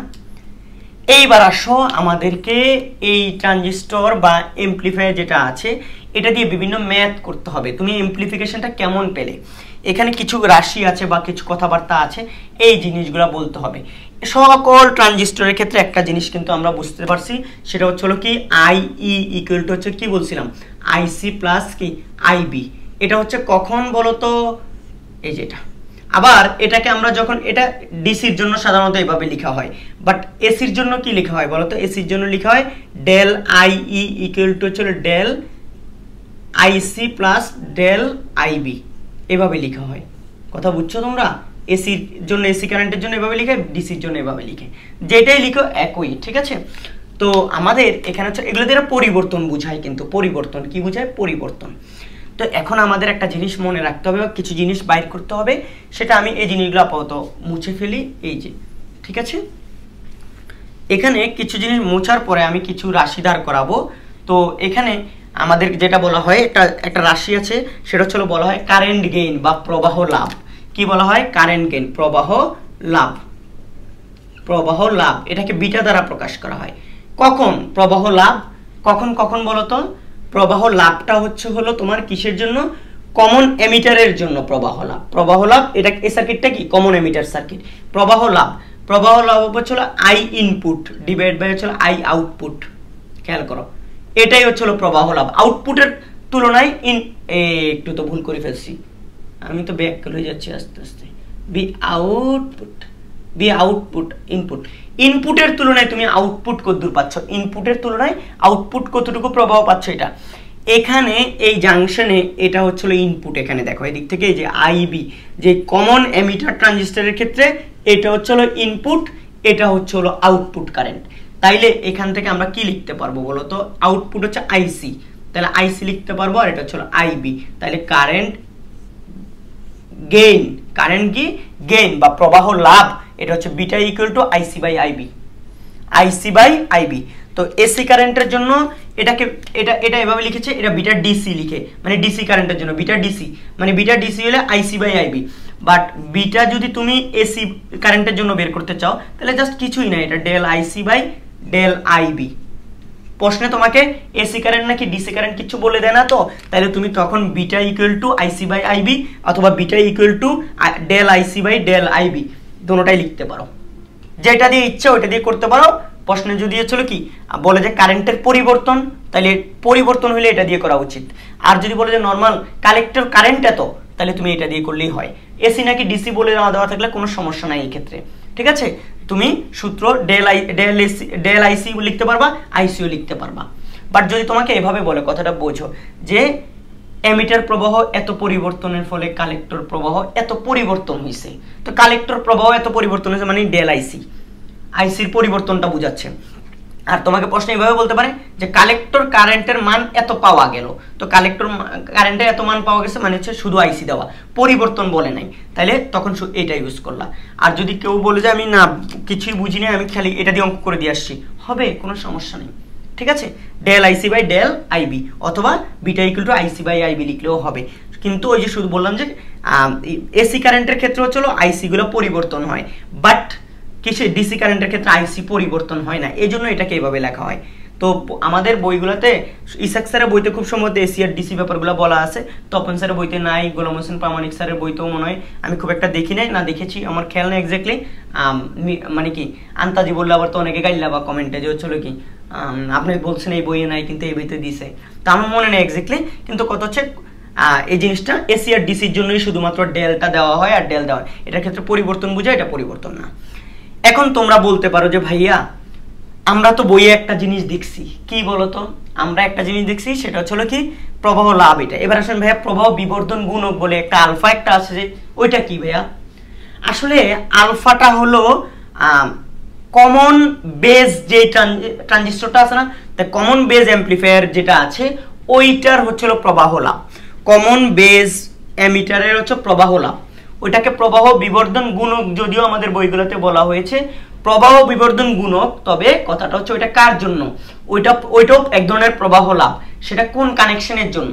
এইবার আসো আমাদেরকে এই ট্রানজিস্টর বা এমপ্লিফায়ার যেটা আছে এটা দিয়ে বিভিন্ন ম্যাথ করতে হবে। তুমি এমপ্লিফিকেশনটা কেমন পেলে, এখানে কিছু রাশি আছে বা কিছু কথাবার্তা আছে, এই জিনিসগুলো বলতে হবে। সকল ট্রানজিস্টরের ক্ষেত্রে একটা জিনিস কিন্তু আমরা বুঝতে পারছি, সেটা হচ্ছে হলো কি আই ই ইকুয়াল টু হচ্ছে কি বলছিলাম, আইসি প্লাস কি আইবি। এটা হচ্ছে কখন বলতো, এই যেটা। আবার এটাকে আমরা যখন, এটা ডিসির জন্য সাধারণত এইভাবে লেখা হয়, বাট এসির জন্য কি লেখা হয় বলতো, এসির জন্য লেখা হয় del I E equal to হচ্ছে del IC plus del IB, এভাবে লেখা হয়। কথা বুঝছো তোমরা, এসির জন্য, এসি কারেন্টের জন্য এভাবে লিখে, ডিসির জন্য এভাবে লিখে, যেটাই লিখো একই। ঠিক আছে, তো আমাদের এখানে হচ্ছে এগুলো দিয়ে পরিবর্তন বুঝায়, কিন্তু পরিবর্তন কি বুঝায়, পরিবর্তন। তো এখন আমাদের একটা জিনিস মনে রাখতে হবে, কিছু জিনিস বাইর করতে হবে, সেটা আমি এই জিনিসগুলো আপাতত মুছে ফেলি, এই যে। ঠিক আছে, এখানে কিছু জিনিস মোছার পরে আমি কিছু রাশি দাঁড় করাবো। তো এখানে আমাদের যেটা বলা হয়, একটা রাশি আছে, সেটা হচ্ছে বলা হয় কারেন্ট গেইন বা প্রবাহ লাভ। কি বলা হয়, কারেন্ট গেইন, প্রবাহ লাভ, প্রবাহ লাভ, এটাকে বিটা দ্বারা প্রকাশ করা হয়। কখন প্রবাহ লাভ, কখন কখন বলতো, প্রবাহ লাভটা হচ্ছে হলো তোমার কিসের জন্য, কমন এমিটারের জন্য প্রবাহ লাভ। প্রবাহ লাভ এটা, এই সার্কিটটা কি কমন এমিটার সার্কিট। প্রবাহ লাভ, প্রবাহ লাভ হচ্ছে আই ইনপুট ডিভাইড বাই হচ্ছে আই আউটপুট। খেয়াল করো, এটাই হচ্ছে প্রবাহ লাভ। আউটপুটের তুলনায় একটু তো ভুল করে ফেলছি, আমি তো ব্যাক হয়ে যাচ্ছি আস্তে আস্তে। B output, B output input, ইনপুটের তুলনায় তুমি আউটপুট কতদূর পাচ্ছ, ইনপুটের তুলনায় আউটপুট কতটুকু প্রবাহ পাচ্ছ, এটা এখানে এই জাংশনে এটা হচ্ছিল ইনপুট। এখানে দেখো এদিক থেকে এই যে আইবি, যে কমন এমিটার ট্রানজিস্টরের ক্ষেত্রে এটা হচ্ছিল ইনপুট, এটা হচ্ছে হলো আউটপুট কারেন্ট। তাইলে এখান থেকে আমরা কি লিখতে পারবো বলো তো, আউটপুট হচ্ছে আইসি, তাহলে আইসি লিখতে পারবো, আর এটা হচ্ছে আইবি। তাহলে কারেন্ট গেইন, কারেন্ট কি গেইন বা প্রবাহ লাভ, এটা হচ্ছে beta equal to IC by IB, IC by IB. তো এসি কারেন্টের জন্য এটাকে এটা এভাবে লিখেছে, এটা বিটা ডিসি লিখে, মানে ডিসি কারেন্টের জন্য বিটা ডিসি, মানে বিটা ডিসি হলে IC by IB. But beta যদি তুমি এসি কারেন্টের জন্য বের করতে চাও তাহলে জাস্ট কিছুই না, এটা del IC by del IB. প্রশ্নে তোমাকে এসি কারেন্ট নাকি ডিসি কারেন্ট কিছু বলে দেয় না, তো তাহলে তুমি তখন beta equal to IC by IB অথবা beta equal to del IC by del IB, দুটোটাই লিখতে পারো, যেটা দিয়ে ইচ্ছা ওইটা দিয়ে করতে পারো। প্রশ্নে যদি ছিল কি বলে যে কারেন্টের পরিবর্তন, তাহলে পরিবর্তন হলে এটা দিয়ে করা উচিত। আর যদি বলে যে নর্মাল কালেক্টর কারেন্ট এত, তাহলে তুমি এটা দিয়ে করলেই হয়। এসি নাকি ডিসি বলে দেওয়া থাকলে কোনো সমস্যা নাই এই ক্ষেত্রে, ঠিক আছে। তুমি সূত্র ডেল আইসি লিখতে পারবা, আইসিও লিখতে পারবা। বাট যদি তোমাকে এভাবে বলে, কথাটা বোঝো যে এমিটার প্রবাহ এত পরিবর্তনের ফলে কালেক্টর প্রবাহ এত পরিবর্তন হয়েছে, তো কালেক্টর প্রবাহ এত পরিবর্তন হয়েছে মানে ডেল আইসি, আইসির পরিবর্তনটা বোঝাচ্ছে। আর তোমাকে প্রশ্ন এইভাবে বলতে পারে যে কালেক্টর কারেন্টের মান এত পাওয়া গেল, তো কালেক্টর কারেন্টের এত মান পাওয়া গেছে মানে হচ্ছে শুধু আইসি দেওয়া, পরিবর্তন বলে নাই, তাহলে তখন এটা ইউজ করলা। আর যদি কেউ বলে যে আমি না কিছুই বুঝি না, আমি খালি এটা দিয়ে অঙ্ক করে দিয়ে আসছি, হবে, কোনো সমস্যা নেই, ঠিক আছে। Del IC by del IB অথবা beta equal to IC by IB লিখলেও হবে। কিন্তু ওই যে শুধু বললাম যে এসি কারেন্টের ক্ষেত্রে হচ্ছে আইসি গুলো পরিবর্তন হয়, বাট কিসে ডিসি কারেন্টের ক্ষেত্রে আইসি পরিবর্তন হয় না, এই জন্য এটাকে এইভাবে লেখা হয়। তো আমাদের বইগুলোতে ইসাক স্যারের বইতে খুব সম্ভবত এসি আর ডিসি ব্যাপারগুলো বলা আছে, তপন স্যারের বইতে নাই, গোলাম হোসেন প্রামাণিক স্যারের বইতেও মনে হয় আমি খুব একটা দেখি নাই, না দেখেছি আমার খেয়াল নেই এক্স্যাক্টলি। মানে কি আন্তাজি বললে আবার তো অনেকে গাইলা বা কমেন্টে যে হচ্ছিল কি আপনি বলছেন এই বইয়ে নাই কিন্তু এই বইতে দিছে, তো আমার মনে নেই এক্স্যাক্টলি। কিন্তু কত হচ্ছে এই জিনিসটা এসি আর ডিসির জন্যই শুধুমাত্র ডেলটা দেওয়া হয় আর ডেল দেওয়া হয়, এটার ক্ষেত্রে পরিবর্তন বোঝায়, এটা পরিবর্তন না। এখন তোমরা বলতে পারো যে ভাইয়া আমরা তো বইয়ে একটা জিনিস দেখছি, কি বলতো, আমরা একটা জিনিস দেখছি সেটা হচ্ছিল কি প্রবাহ লাভ। এটা এবার আসেন ভাইয়া প্রবাহ বিবর্ধন গুণক বলে একটা আলফা একটা আছে, যে ওইটা কি ভাইয়া? আসলে আলফাটা হলো কমন বেজ যে ট্রানজিস্টরটা আছে না, তা কমন বেজ অ্যাম্পলিফায়ার যেটা আছে ওইটার হচ্ছিল প্রবাহ লাভ। কমন বেজ এমিটারের হচ্ছে প্রবাহ লাভ, ওইটাকে প্রবাহ বিবর্ধন গুণক যদিও আমাদের বইগুলোতে বলা হয়েছে প্রবাহ বিবর্ধন গুণক, তবে কথাটা হচ্ছে ওইটা কার জন্য, ওইটাও এক ধরনের প্রবাহ লাভ। সেটা কোন কানেকশনের জন্য?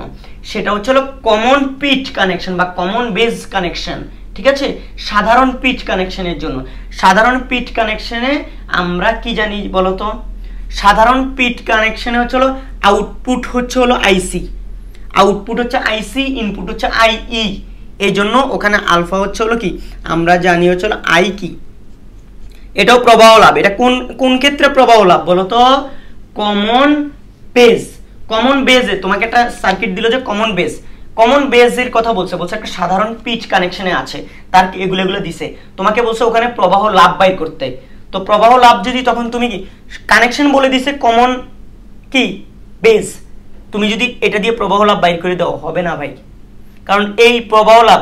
সেটা হচ্ছে কমন পিট কানেকশন বা কমন বেজ কানেকশন, ঠিক আছে, সাধারণ পিট কানেকশনের জন্য। সাধারণ পিট কানেকশনে আমরা কি জানি বলতো? সাধারণ পিট কানেকশনে হচ্ছে আউটপুট হচ্ছে আইসি, আউটপুট হচ্ছে আইসি, ইনপুট হচ্ছে আইই, এই জন্য ওখানে আলফা হচ্ছে কি আমরা জানি হচ্ছে আই কি, এটাও প্রবাহ লাভ। এটা কোন কোন ক্ষেত্রে প্রবাহ লাভ বলতো? Common base. কমন বেজে তোমাকে একটা সার্কিট দিল যে কমন বেজ, কমন বেজের কথা বলছে একটা সাধারণ পিচ কানেকশনে আছে, তার এগুলো দিছে, তোমাকে বলছে ওখানে প্রবাহ লাভ বাই করতে। তো প্রবাহ লাভ যদি তখন তুমি কি কানেকশন বলে দিছে কমন কি বেজ, তুমি যদি এটা দিয়ে প্রবাহ লাভ বাইর করে দাও হবে না ভাই, কারণ এই প্রবাহ লাভ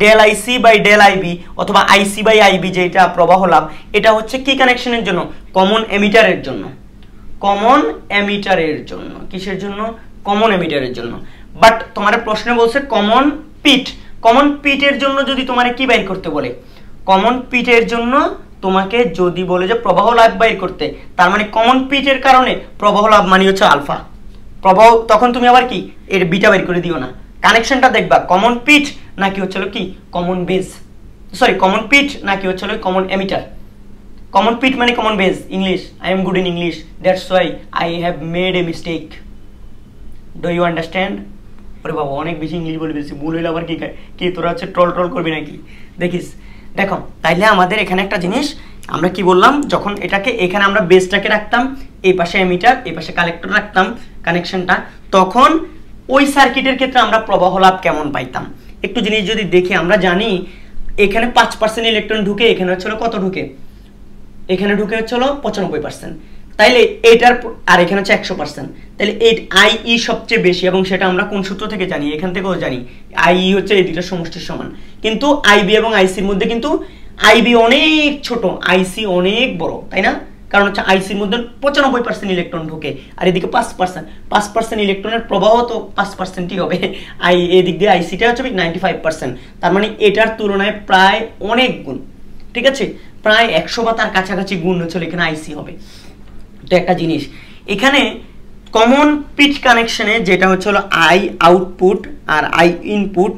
del IC by del IB অথবা আইসি বাই আইবি যেটা প্রবাহ লাভ, এটা হচ্ছে কি কানেকশনের জন্য? কমন এমিটারের জন্য। কমন এমিটারের জন্য, কিসের জন্য? কমন এমিটারের জন্য। বাট তোমার প্রশ্নে বলছে কমন পিট, কমন পিটের জন্য যদি তোমার কি বাইর করতে বলে, কমন পিটের জন্য তোমাকে যদি বলে যে প্রবাহ লাভ বাইর করতে, তার মানে কমন পিটের কারণে প্রবাহ লাভ মানে হচ্ছে আলফা প্রবাহ, তখন তুমি আবার কি এর বিটা বাইর করে দিও না, কানেকশনটা দেখবা কমন পিট নাকি হচ্ছিল কি common base, sorry common pit নাকি হচ্ছিল কমন এমিটার। কমন পিট মানে common base, English, I am good in English, that's why I have made a mistake, do you understand? ওরে বাবা অনেক বেশি ইংলিশ বলে বেশি ভুল হইলে আবার কি তোরা হচ্ছে ট্রল করবি নাকি? দেখিস দেখো, তাইলে আমাদের এখানে একটা জিনিস আমরা কি বললাম, যখন এটাকে এখানে আমরা বেসটাকে রাখতাম, এই পাশে এমিটার এই পাশে কালেক্টর রাখতাম কানেকশনটা, তখন ওই সার্কিটের ক্ষেত্রে আমরা প্রবাহ লাভ কেমন পাইতাম একটু জিনিস যদি দেখি। আমরা জানি এখানে 5% ইলেকট্রন ঢুকে, এখানে হচ্ছিল কত ঢুকে? এখানে ঢুকে হচ্ছিল 95%, তাইলে এইটার আর এখানে হচ্ছে 100%, তাহলে এই আইই সবচেয়ে বেশি, এবং সেটা আমরা কোন সূত্র থেকে জানি? এখান থেকেও জানি আইই হচ্ছে এই দুইটার সমষ্টির সমান। কিন্তু আইবি এবং আইসির মধ্যে কিন্তু আইবি অনেক ছোট, আইসি অনেক বড়, তাই না? কারণ হচ্ছে আইসির মধ্যে 95% ইলেকট্রন ঢোকে, আর এদিকে 5% ইলেকট্রনের প্রবাহ তো 5%ই হবে, এদিক দিয়ে আইসিটা হচ্ছে 95%, তার মানে এটার তুলনায় প্রায় অনেক গুণ, ঠিক আছে, প্রায় 100 বা তার কাছাকাছি গুণ হচ্ছে এখানে আইসি হবে। তো একটা জিনিস এখানে কমন পিট কানেকশনে যেটা হচ্ছে হলো আই আউটপুট আর আই ইনপুট,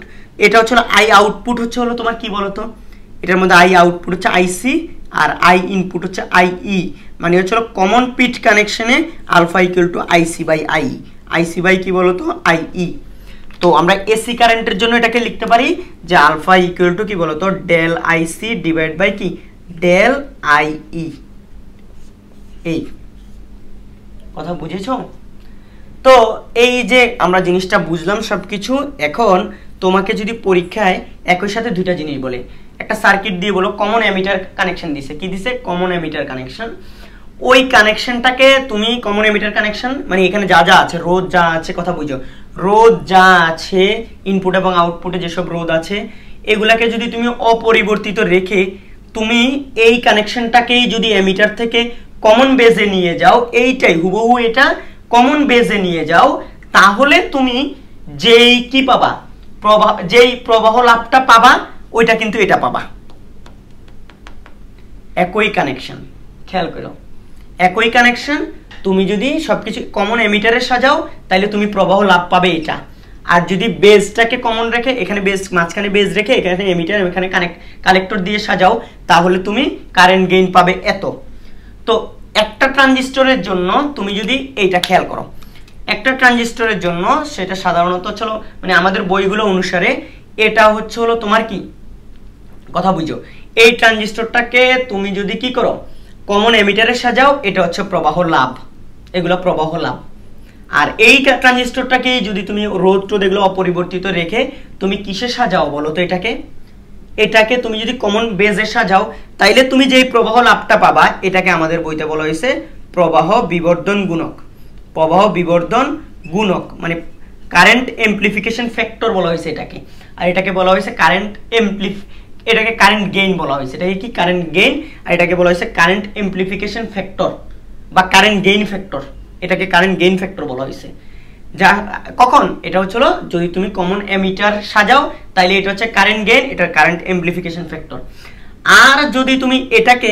এটা হচ্ছে হলো আই আউটপুট হচ্ছে হলো তোমার কি বলতো, এটার মধ্যে আই আউটপুট হচ্ছে আইসি আর আই ইনপুট হচ্ছে আইই, মানে হচ্ছে হলো কমন পিট কানেকশনে alpha equal to IC by I, IC by কি বলতো আইই। তো আমরা এসি কারেন্টের জন্য এটাকে লিখতে পারি যে আলফা ইকুয়াল টু কি বলতো ডেল আইসি ডিভাইড বাই কি ডেল আইই। এই কথা বুঝেছো? তো এই যে আমরা জিনিসটা বুঝলাম সবকিছু। এখন তোমাকে যদি পরীক্ষায় একই সাথে দুইটা জিনিস বলে, একটা সার্কিট দিয়ে বলো কমন এমিটার কানেকশন দিছে, কি দিছে কমন এমিটার কানেকশন, ওই কানেকশনটাকে তুমি কমন এমিটার কানেকশন মানে এখানে যা যা আছে রোধ যা আছে, কথা বুঝো রোধ যা আছে ইনপুট এবং আউটপুটে যেসব রোধ আছে এগুলাকে যদি তুমি অপরিবর্তিত রেখে তুমি এই কানেকশনটাকেই যদি এমিটার থেকে কমন বেজে নিয়ে যাও, এইটাই হুবহু এটা কমন বেজে নিয়ে যাও, তাহলে তুমি যেই কি পাবা যেই প্রবাহ লাভটা পাবা ওইটা কিন্তু এটা পাবা। একই কানেকশন, খেয়াল করো একই কানেকশন, তুমি যদি সবকিছু কমন এমিটারে সাজাও তাহলে তুমি প্রবাহ লাভ পাবে এটা, আর যদি বেজটাকে কমন রেখে এখানে বেজ মাঝখানে বেজ রেখে এখানে এমিটার এখানে কালেক্টর দিয়ে সাজাও তাহলে তুমি কারেন্ট গেইন পাবে এত। তো একটা ট্রানজিস্টরের জন্য তুমি যদি এইটা খেয়াল করো, একটা ট্রানজিস্টরের জন্য সেটা সাধারণত চলো মানে আমাদের বইগুলো অনুসারে এটা হচ্ছে হলো তোমার কি কথা বুঝো, এই ট্রানজিস্টরটাকে তুমি যদি কি করো কমন এমিটারে সাজাও এটা হচ্ছে প্রবাহ লাভ, এগুলো প্রবাহ লাভ। আর এই ট্রানজিস্টরটাকে যদি তুমি রোধ টোধ এগুলো অপরিবর্তিত রেখে তুমি কিসে সাজাও বলো তো এটাকে তুমি যদি কমন বেজে সাজাও তাইলে তুমি যেই প্রবাহ লাভটা পাবা এটাকে আমাদের বইতে বলা হয়েছে প্রবাহ বিবর্ধন গুণক, প্রবাহ বিবর্ধন গুণক মানে কারেন্ট এমপ্লিফিকেশন ফ্যাক্টর বলা হয়েছে এটাকে, আর এটাকে বলা হয়েছে কারেন্ট এটাকে কারেন্ট গেইন বলা হয়েছে, এটাকে কি কারেন্ট গেইন, আর এটাকে বলা হয়েছে কারেন্ট এমপ্লিফিকেশন ফ্যাক্টর বা কারেন্ট গেইন ফ্যাক্টর, এটাকে কারেন্ট গেইন ফ্যাক্টর বলা হয়েছে। যা কখন এটা হচ্ছিল যদি তুমি কমন এমিটার সাজাও তাইলে এটা হচ্ছে কারেন্ট গেইন, এটা কারেন্ট এমপ্লিফিকেশন ফ্যাক্টর। আর যদি তুমি এটাকে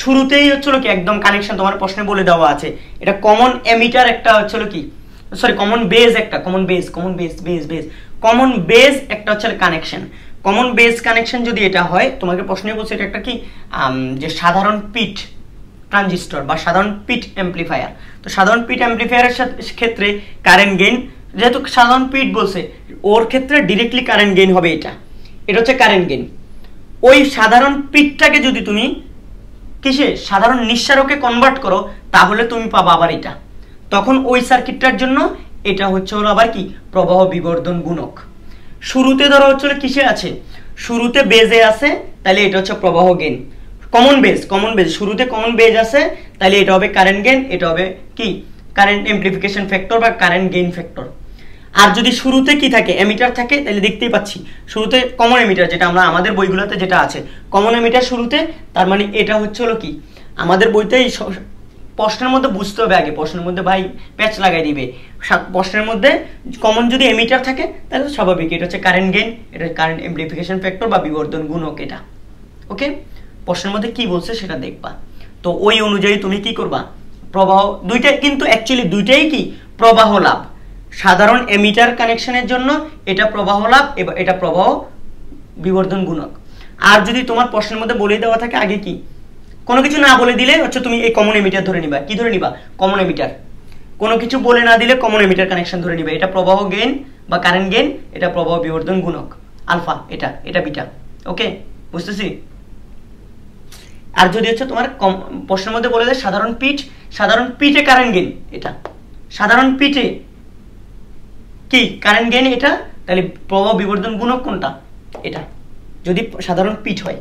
শুরুতেই হচ্ছিল কি একদম কানেকশন তোমার প্রশ্নে বলে দেওয়া আছে, এটা কমন এমিটার একটা হচ্ছিল কি সরি কমন বেজ একটা কমন বেজ একটা হচ্ছে কানেকশন, কমন বেজ কানেকশন যদি এটা হয় তোমাকে প্রশ্নে বলছে এটা একটা কি যে সাধারণ পিট ট্রানজিস্টর বা সাধারণ পিট অ্যাম্পলিফায়ার। তো সাধারণ পিট অ্যাম্পলিফায়ারের ক্ষেত্রে কারেন্ট গেইন যেহেতু সাধারণ পিট বলছে ওর ক্ষেত্রে ডিরেক্টলি কারেন্ট গেইন হবে, এটা হচ্ছে কারেন্ট গেইন। ওই সাধারণ পিটটাকে যদি তুমি কিসে সাধারণ নিঃসারকে কনভার্ট করো তাহলে তুমি পাবা আবার এটা, তখন ওই সার্কিটটার জন্য এটা হচ্ছে হলো আবার কি প্রবাহ বিবর্ধন গুণক। শুরুতে ধরো হচ্ছে কিসে আছে শুরুতে বেজে আছে তাহলে এটা হচ্ছে প্রবাহ গেইন, কমন বেজ শুরুতে কমন বেজ আছে তাহলে এটা হবে কারেন্ট গেইন, এটা হবে কি কারেন্ট এমপ্লিফিকেশন ফ্যাক্টর বা কারেন্ট গেইন ফ্যাক্টর। আর যদি শুরুতে কি থাকে এমিটার থাকে তাহলে দেখতেই পাচ্ছি শুরুতে কমন এমিটার যেটা আমরা আমাদের বইগুলোতে যেটা আছে কমন এমিটার শুরুতে, তার মানে এটা হচ্ছে হলো কি আমাদের বইতেই প্রশ্নের মধ্যে বুঝতে হবে আগে, প্রশ্নের মধ্যে ভাই প্যাচ লাগাই দিবে, প্রশ্নের মধ্যে কমন যদি এমিটার থাকে তাহলে স্বাভাবিক এটা হচ্ছে কারেন্ট গেইন, এটা কারেন্ট এমপ্লিফিকেশন ফ্যাক্টর বা বিবর্ধন গুণক এটা। ওকে, প্রশ্নের মধ্যে কি বলছে সেটা দেখবা, তো ওই অনুযায়ী তুমি কি করবা প্রবাহ দুইটা কিন্তু অ্যাকচুয়ালি দুইটাই কি প্রবাহ লাভ, সাধারণ এমিটার কানেকশনের জন্য এটা প্রবাহ লাভ এবং এটা প্রবাহ বিবর্ধন গুণক। আর যদি তোমার প্রশ্নের মধ্যে বলে দেওয়া থাকে আগে কি কোনো কিছু না বলে দিলে হচ্ছে তুমি এই কমন এমিটার ধরে নিবা, কি ধরে নিবা কমন এমিটার, কোনো কিছু বলে না দিলে কমন এমিটার কানেকশন ধরে নিবা, এটা প্রবাহ গেইন বা কারেন্ট গেইন, এটা প্রবাহ বিবর্ধন গুণক আলফা, এটা বিটা। ওকে, বুঝতেছি। আর যদি হচ্ছে তোমার প্রশ্নের মধ্যে বলে দেয় সাধারণ পিটে কারেন্ট গেইন, এটা সাধারণ পিটে কি কারেন্ট গেইন এটা, তাহলে প্রবাহ বিবর্ধন গুণক কোনটা এটা যদি সাধারণ পিট হয়।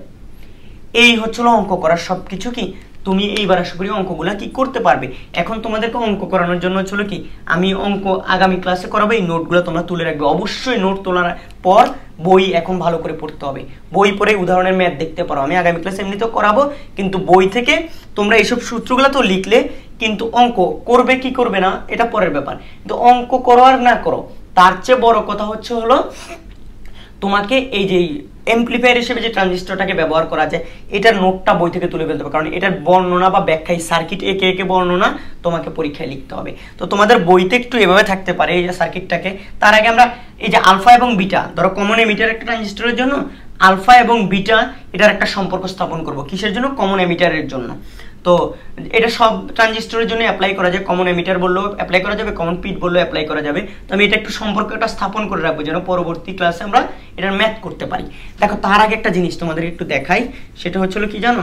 এই হচ্ছিল অঙ্ক করার সবকিছু কি তুমি এইবার আশা করি অঙ্কগুলা কি করতে পারবে। এখন তোমাদেরকে অঙ্ক করানোর জন্য হচ্ছিল কি আমি অঙ্ক আগামী ক্লাসে করাবো, এই নোটগুলো তোমরা তুলে রাখবে অবশ্যই। নোট তোলার পর বই এখন ভালো করে পড়তে হবে, বই পড়ে উদাহরণের ম্যাথ দেখতে পারো, আমি আগামী ক্লাসে এমনিতেও করাবো, কিন্তু বই থেকে তোমরা এইসব সূত্রগুলো তো লিখলে, কিন্তু অঙ্ক করবে কি করবে না এটা পরের ব্যাপার, কিন্তু অঙ্ক করো আর না করো তার চেয়ে বড় কথা হচ্ছে হলো তোমাকে এই যে এমপ্লিফায়ার হিসেবে যে ট্রানজিস্টরটাকে ব্যবহার করা যায়, এটার নোটটা বই থেকে তুলে ফেলতে হবে, কারণ এটার বর্ণনা বা ব্যাখ্যায় সার্কিট একে একে বর্ণনা তোমাকে পরীক্ষায় লিখতে হবে। তো তোমাদের বইতে একটু এভাবে থাকতে পারে এই যে সার্কিটটাকে। তার আগে আমরা এই যে আলফা এবং বিটা, ধরো কমন এমিটার একটা ট্রানজিস্টরের জন্য আলফা এবং বিটা এটার একটা সম্পর্ক স্থাপন করব, কিসের জন্য? কমন এমিটারের জন্য। তো এটা সব ট্রানজিস্টরের জন্য অ্যাপ্লাই করা যায়, কমন এমিটার বললেও অ্যাপ্লাই করা যাবে, কমন পিট বললেও অ্যাপ্লাই করা যাবে। তো আমি এটা একটু সম্পর্কটা স্থাপন করে রাখবো যেন পরবর্তী ক্লাসে আমরা এটার ম্যাথ করতে পারি। দেখো তার আগে একটা জিনিস তোমাদের একটু দেখাই, সেটা হচ্ছিল কি জানো,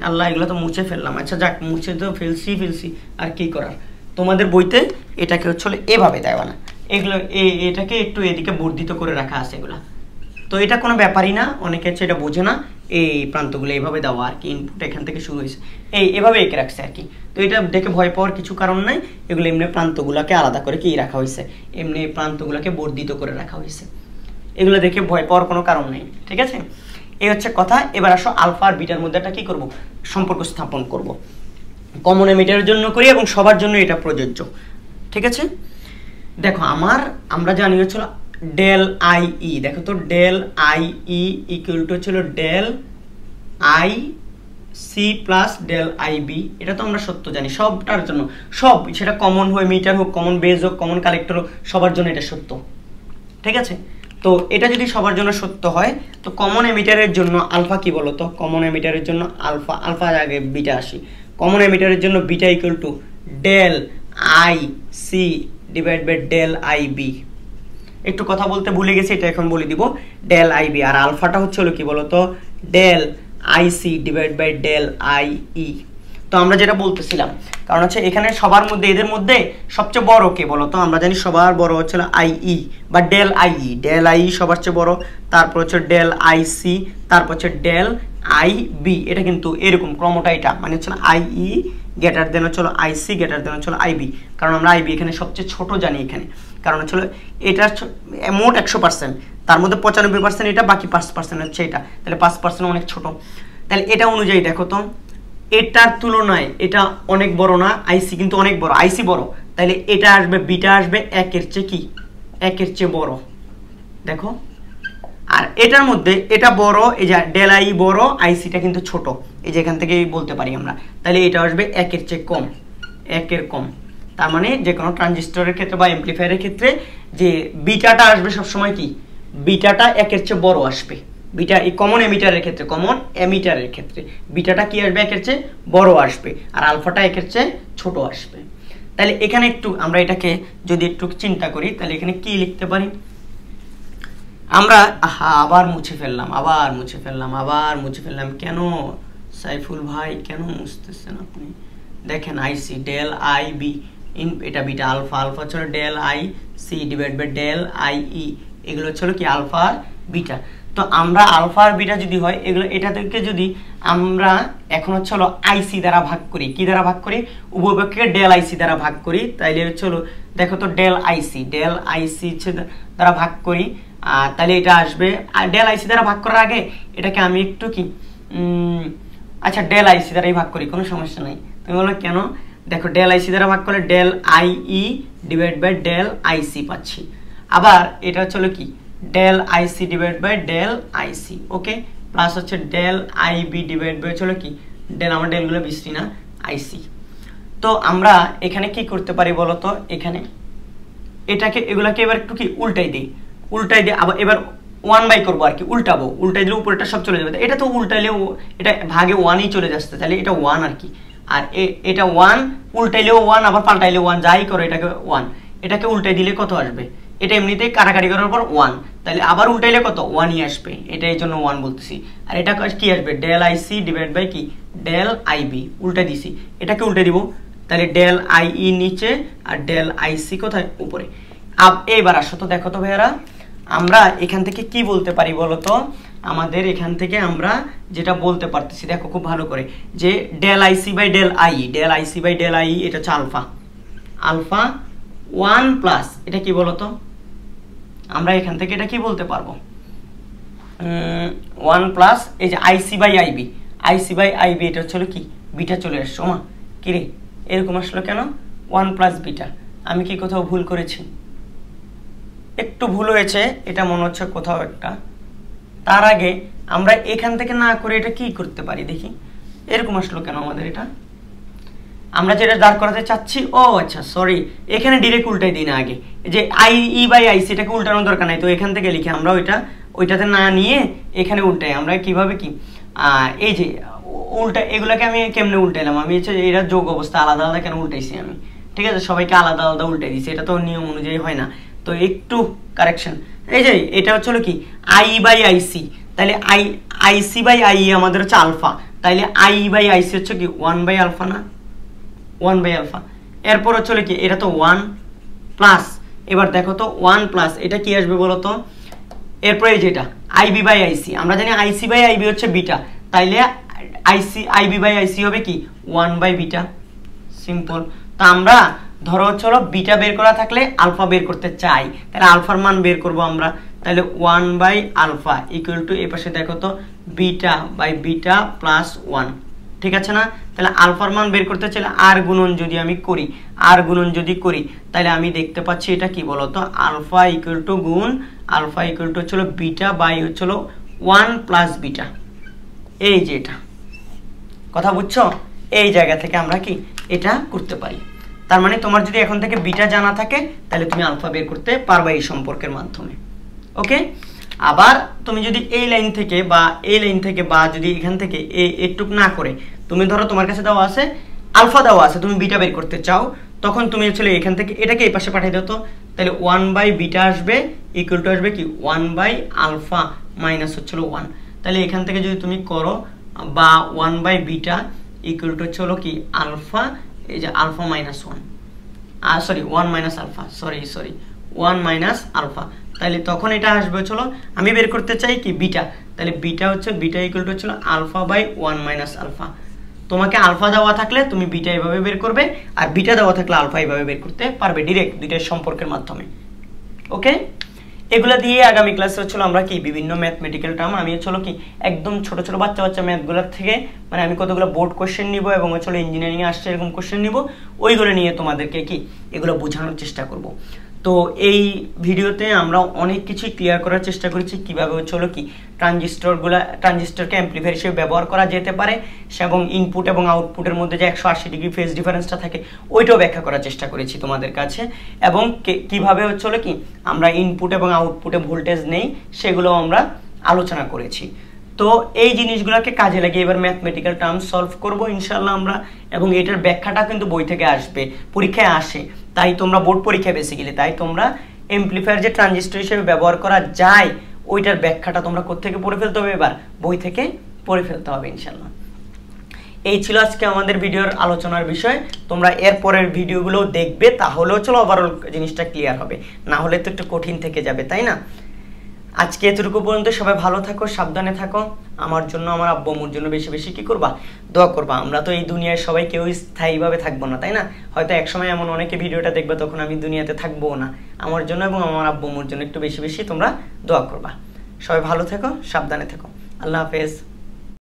আল্লাহ এগুলো তো মুছে ফেললাম, আচ্ছা যাক মুছে তো ফেলছি আর কি করার। তোমাদের বইতে এটাকে হচ্ছিল এভাবে দেওয়া না, এগুলো এটাকে একটু এদিকে বর্ধিত করে রাখা আছে এগুলা। তো এটা কোনো ব্যাপারই না, অনেকে হচ্ছে এটা বোঝে না, এই প্রান্তগুলো এইভাবে দেওয়া আর কি, ইনপুট এখান থেকে শুরু হয়েছে এভাবে এঁকে রাখছে আর কি। তো এটা দেখে ভয় পাওয়ার কিছু কারণ নাই, এগুলো এমনি প্রান্তগুলোকে আলাদা করে কি রাখা হয়েছে, এমনি প্রান্তগুলোকে বর্ধিত করে রাখা হয়েছে, এগুলো দেখে ভয় পাওয়ার কোনো কারণ নেই, ঠিক আছে? এই হচ্ছে কথা। এবার আসো আলফা আর বিটার মধ্যে একটা কি করব, সম্পর্ক স্থাপন করব। কমন এমিটারের জন্য করি এবং সবার জন্য এটা প্রযোজ্য, ঠিক আছে? দেখো আমরা জানি হচ্ছিল ডেল আই ই, দেখো তো del I E equal to হচ্ছিল del I C plus del I B. এটা তো আমরা সত্য জানি সবটার জন্য, সব সেটা কমন হয় মিটার হোক, কমন বেজ হোক, কমন কালেক্টর হোক, সবার জন্য এটা সত্য, ঠিক আছে? তো এটা যদি সবার জন্য সত্য হয়, তো কমন এমিটারের জন্য আলফা কি বলো তো? কমন এমিটারের জন্য আলফা আগে বিটা আসি। কমন এমিটারের জন্য beta equal to del I C divide by del I B. একটু কথা বলতে ভুলে গেছি, এটা এখন বলে দিব, ডেল আই বি। আর আলফাটা হচ্ছে হলো কি বলতো? Del I C divide by del I E. তো আমরা যেটা বলতেছিলাম, কারণ হচ্ছে এখানে সবার মধ্যে, এদের মধ্যে সবচেয়ে বড় কে বলতো? আমরা জানি সবার বড় হচ্ছে আই ই বা del I E. Del I E সবার চেয়ে বড়, তারপর হচ্ছে ডেল আই সি, তারপর হচ্ছে ডেল আই বি। এটা কিন্তু এরকম ক্রমটা, এটা মানে হচ্ছে আই ই গ্রেটার দেন হচ্ছে আই সি গ্রেটার দেন হচ্ছে আই বি। কারণ আমরা আই বি এখানে সবচেয়ে ছোট জানি এখানে, কারণ হচ্ছে এটা মোট 100%, তার মধ্যে 95% এটা, বাকি 5% হচ্ছে এটা, তাহলে 5% অনেক ছোট। তাহলে এটা অনুযায়ী দেখো তো, এটার তুলনায় এটা অনেক বড় না? আইসি কিন্তু অনেক বড়, আইসি বড়, তাহলে এটা আসবে, বিটা আসবে একের চেয়ে কি, একের চেয়ে বড়, দেখো। আর এটার মধ্যে এটা বড়, এই যে ডেল আই বড়, আইসিটা কিন্তু ছোট, এই যে এখান থেকে বলতে পারি আমরা। তাহলে এটা আসবে একের চেয়ে কম, একের কম। তার মানে যে কোনো ট্রানজিস্টরের ক্ষেত্রে বা এমপ্লিফায়ারের ক্ষেত্রে যে বিটাটা আসবে সবসময় কি, বিটাটা একের চেয়ে বড় আসবে। বিটা এই কমন এমিটারের ক্ষেত্রে, কমন এমিটারের ক্ষেত্রে বিটাটা কি আসবে, একের চেয়ে বড় আসবে, আর আলফাটা একের চেয়ে ছোট আসবে। তাহলে এখানে একটু আমরা এটাকে যদি একটু চিন্তা করি, তাহলে এখানে কি লিখতে পারি আমরা? আবার মুছে ফেললাম, কেন সাইফুল ভাই কেন মুছতেছেন আপনি? দেখেন আইসি ডেল আই বি, এটা বিটা, আলফা হচ্ছে del I C divide by del I E, এগুলো হচ্ছে কি আলফা আর বিটা। তো আমরা আলফা আর বিটা যদি হয়, এগুলো এটা থেকে যদি আমরা এখন হচ্ছে হলো আইসি দ্বারা ভাগ করি, কি দ্বারা ভাগ করি? উভয় পক্ষকে ডেল আইসি দ্বারা ভাগ করি, তাইলে হচ্ছে হলো দেখো তো ডেল আইসি দ্বারা ভাগ করি, তাহলে এটা আসবে। আর ডেল আইসি দ্বারা ভাগ করার আগে এটাকে আমি একটু কি আচ্ছা ডেল আইসি দ্বারাই ভাগ করি, কোনো সমস্যা নাই। তুমি বলো কেন? দেখো ডেল আইসি দ্বারা ভাগ করলে del I E divide by del IC পাচ্ছি। আবার এটা হচ্ছে কি del IC divide by del IC, okay, plus হচ্ছে del I B divide by হচ্ছে কি ডেল, আমার ডেলগুলো বিশ্রী না, আইসি। তো আমরা এখানে কি করতে পারি বলতো? এখানে এটাকে এগুলাকে এবার একটু কি উল্টাই দিই, আবার এবার 1 বাই করবো আর কি, উল্টাই দিলে উপরেটা সব চলে যাবে। এটা তো উল্টাইলেও এটা ভাগে 1ই চলে যাচ্ছে, তাহলে এটা 1 আর কি। আর এটা 1, উল্টাইলেও 1, আবার পাল্টাইলেও 1, যাই করো এটাকে 1। এটাকে উল্টাই দিলে কত আসবে? এটা এমনিতেই কাটাকাটি করার পর 1, তাহলে আবার উল্টাইলে কত? 1ই আসবে, এটা এই জন্য 1 বলতেছি। আর এটা কি আসবে? ডেল আইসি ডিভাইড বাই কি ডেল আইবি, উল্টা দিছি, এটাকে উল্টে দিব, তাহলে ডেল আই ই নিচে আর ডেল আইসি কোথায়? উপরে। এইবার আসো তো, দেখো তো ভাইয়ারা, আমরা এখান থেকে কি বলতে পারি বলতো? আমাদের এখান থেকে আমরা যেটা বলতে পারতেছি, দেখো খুব ভালো করে, যে del IC by del I, এটা হচ্ছে আলফা 1 প্লাস এটা কি বলতো? আমরা এখান থেকে এটা কি বলতে পারবো? 1 প্লাস এই যে আইসি বাই আইবি, এটা হচ্ছে কি বিটা চলে আসছো মা, কিরে এরকম আসলো কেন? 1 প্লাস বিটা, আমি কি কোথাও ভুল করেছি? একটু ভুল হয়েছে, এটা মনে হচ্ছে কোথাও একটা। তার আগে আমরা এখান থেকে না করে এটা কি করতে পারি দেখি, এরকম আসলো কেন আমাদের এটা, আমরা যেটা দাঁড় করাতে চাচ্ছি, ও আচ্ছা সরি, এখানে ডিরেক্ট উল্টাই দিই না আগে, যে আই ই বাই আইসি এটাকে উল্টানোর দরকার নাই, তো এখান থেকে লিখে আমরা ওইটাতে না নিয়ে এখানে উল্টাই। আমরা কিভাবে কি এই যে উল্টা, এগুলাকে আমি কেমনে উল্টাইলাম, আমি হচ্ছে এরা যোগ অবস্থা আলাদা আলাদা কেন উল্টাইছি আমি, ঠিক আছে, সবাইকে আলাদা আলাদা উল্টাই দিছি, এটা তো নিয়ম অনুযায়ী হয় না, তো একটু কারেকশন। এই যে এটা হচ্ছে কি আই বাই আইসি, তাহলে আইসি বাই আই আমাদের হচ্ছে আলফা, তাইলে আই বাই আইসি হচ্ছে কি 1 বাই আলফা না, 1 বাই আলফা। এরপর হচ্ছে কি এটা তো 1 প্লাস, এবার দেখো তো 1 প্লাস এটা কি আসবে বলো তো, এরপরে এই যেটা আইবি বাই আইসি, আমরা জানি আইসি বাই আইবি হচ্ছে বিটা, তাইলে আইবি বাই আইসি হবে কি 1 বাই বিটা, সিম্পল। তো আমরা ধরো হচ্ছে বিটা বের করা থাকলে আলফা বের করতে চাই, তাহলে আলফার মান বের করব আমরা, তাহলে 1 বাই আলফা ইকুয়াল টু এই পাশে দেখো তো বিটা বাই বিটা প্লাস 1, ঠিক আছে না? তাহলে আলফার মান বের করতে চাইলে আর গুণন যদি আমি করি, আর গুণন যদি করি, তাহলে আমি দেখতে পাচ্ছি এটা কি বলতো, আলফা ইকুয়াল টু গুণ আলফা ইকুয়াল টু হচ্ছিল বিটা বাই হচ্ছিল 1 প্লাস বিটা, এই যে এটা কথা বুঝছো, এই জায়গা থেকে আমরা কি এটা করতে পারি। তার মানে তোমার যদি এখন থেকে বিটা জানা থাকে তাহলে তুমি আলফা বের করতে পারবা এই সম্পর্কের মাধ্যমে, ওকে। আবার তুমি যদি এই লাইন থেকে বা এই লাইন থেকে বা যদি এখান থেকে এটুক না করে, তুমি ধরো তোমার কাছে দেওয়া আছে আলফা দেওয়া আছে, তুমি বিটা বের করতে চাও, তখন তুমি আসলে এখান থেকে এটাকে এই পাশে পাঠিয়ে দাও তো, তাহলে 1 বাই বিটা আসবে ইকুয়াল টু আসবে কি 1 বাই আলফা মাইনাস হচ্ছিল 1, তাহলে এখান থেকে যদি তুমি করো বা 1 বাই বিটা ইকুয়াল টু হচ্ছে কি আলফা, এই যে alpha minus 1, sorry 1 minus alpha, sorry 1 minus alpha, তাহলে তখন এটা আসবে চলো আমি বের করতে চাই কি বিটা, তাহলে বিটা হচ্ছে বিটা ইকুয়াল টু হচ্ছে আলফা বাই 1 মাইনাস আলফা। তোমাকে আলফা দেওয়া থাকলে তুমি বিটা এইভাবে বের করবে, আর বিটা দেওয়া থাকলে আলফা এইভাবে বের করতে পারবে ডিরেক্ট দুইটার সম্পর্কের মাধ্যমে, ওকে। এগুলা দিয়ে আগামী ক্লাসে হচ্ছিল আমরা কি বিভিন্ন ম্যাথমেটিক্যাল টার্ম, আমি হচ্ছিল কি একদম ছোট ছোট বাচ্চা ম্যাথগুলোর থেকে, মানে আমি কতগুলো বোর্ড কোশ্চেন নিব এবং হচ্ছিল ইঞ্জিনিয়ারিং এ আসছে এরকম কোশ্চেন নিব, ওইগুলো নিয়ে তোমাদেরকে কি এগুলো বোঝানোর চেষ্টা করব। তো এই ভিডিওতে আমরা অনেক কিছুই ক্লিয়ার করার চেষ্টা করেছি, কিভাবে হচ্ছিল কি ট্রানজিস্টরকে অ্যাম্পলিফায়ার হিসেবে ব্যবহার করা যেতে পারে, এবং ইনপুট এবং আউটপুটের মধ্যে যে 180 ডিগ্রি ফেজ ডিফারেন্সটা থাকে ওইটাও ব্যাখ্যা করার চেষ্টা করেছি তোমাদের কাছে, এবং কিভাবে হচ্ছিল কি আমরা ইনপুট এবং আউটপুটে ভোল্টেজ নেই সেগুলো আমরা আলোচনা করেছি। তো এই জিনিসগুলোকে কাজে লাগিয়ে এবার ম্যাথমেটিক্যাল টার্ম সলভ করব ইনশাআল্লাহ আমরা, এবং এটার ব্যাখ্যাটা কিন্তু বই থেকে আসবে, পরীক্ষায় আসে, তাই তোমরা বোর্ড পরীক্ষায় বেসিক্যালি তাই তোমরা অ্যাম্পলিফায়ার যে ট্রানজিস্টর হিসেবে ব্যবহার করা যায় ওইটার ব্যাখ্যাটা তোমরা কোত্থেকে পড়ে ফেলতে হবে, এবার বই থেকে পড়ে ফেলতে হবে ইনশাআল্লাহ। এই ছিল আজকে আমাদের ভিডিওর আলোচনার বিষয়, তোমরা এর পরের ভিডিওগুলো দেখবে, তাহলেও চলো ওভারঅল জিনিসটা ক্লিয়ার হবে, না হলে তো একটু কঠিন থেকে যাবে, তাই না? আজকে এতটুকু পর্যন্ত, সবাই ভালো থাকো, সাবধানে থাকো, আমার জন্য আমার আব্বু আম্মুর জন্য বেশি বেশি কি করবা, দোয়া করবা। আমরা তো এই দুনিয়ায় সবাই কেউ স্থায়ীভাবে থাকবো না, তাই না? হয়তো একসময় এমন অনেকে ভিডিওটা দেখবে তখন আমি দুনিয়াতে থাকবো না, আমার জন্য এবং আমার আব্বু আম্মুর জন্য একটু বেশি বেশি তোমরা দোয়া করবা। সবাই ভালো থেকো, সাবধানে থেকো, আল্লাহ হাফেজ।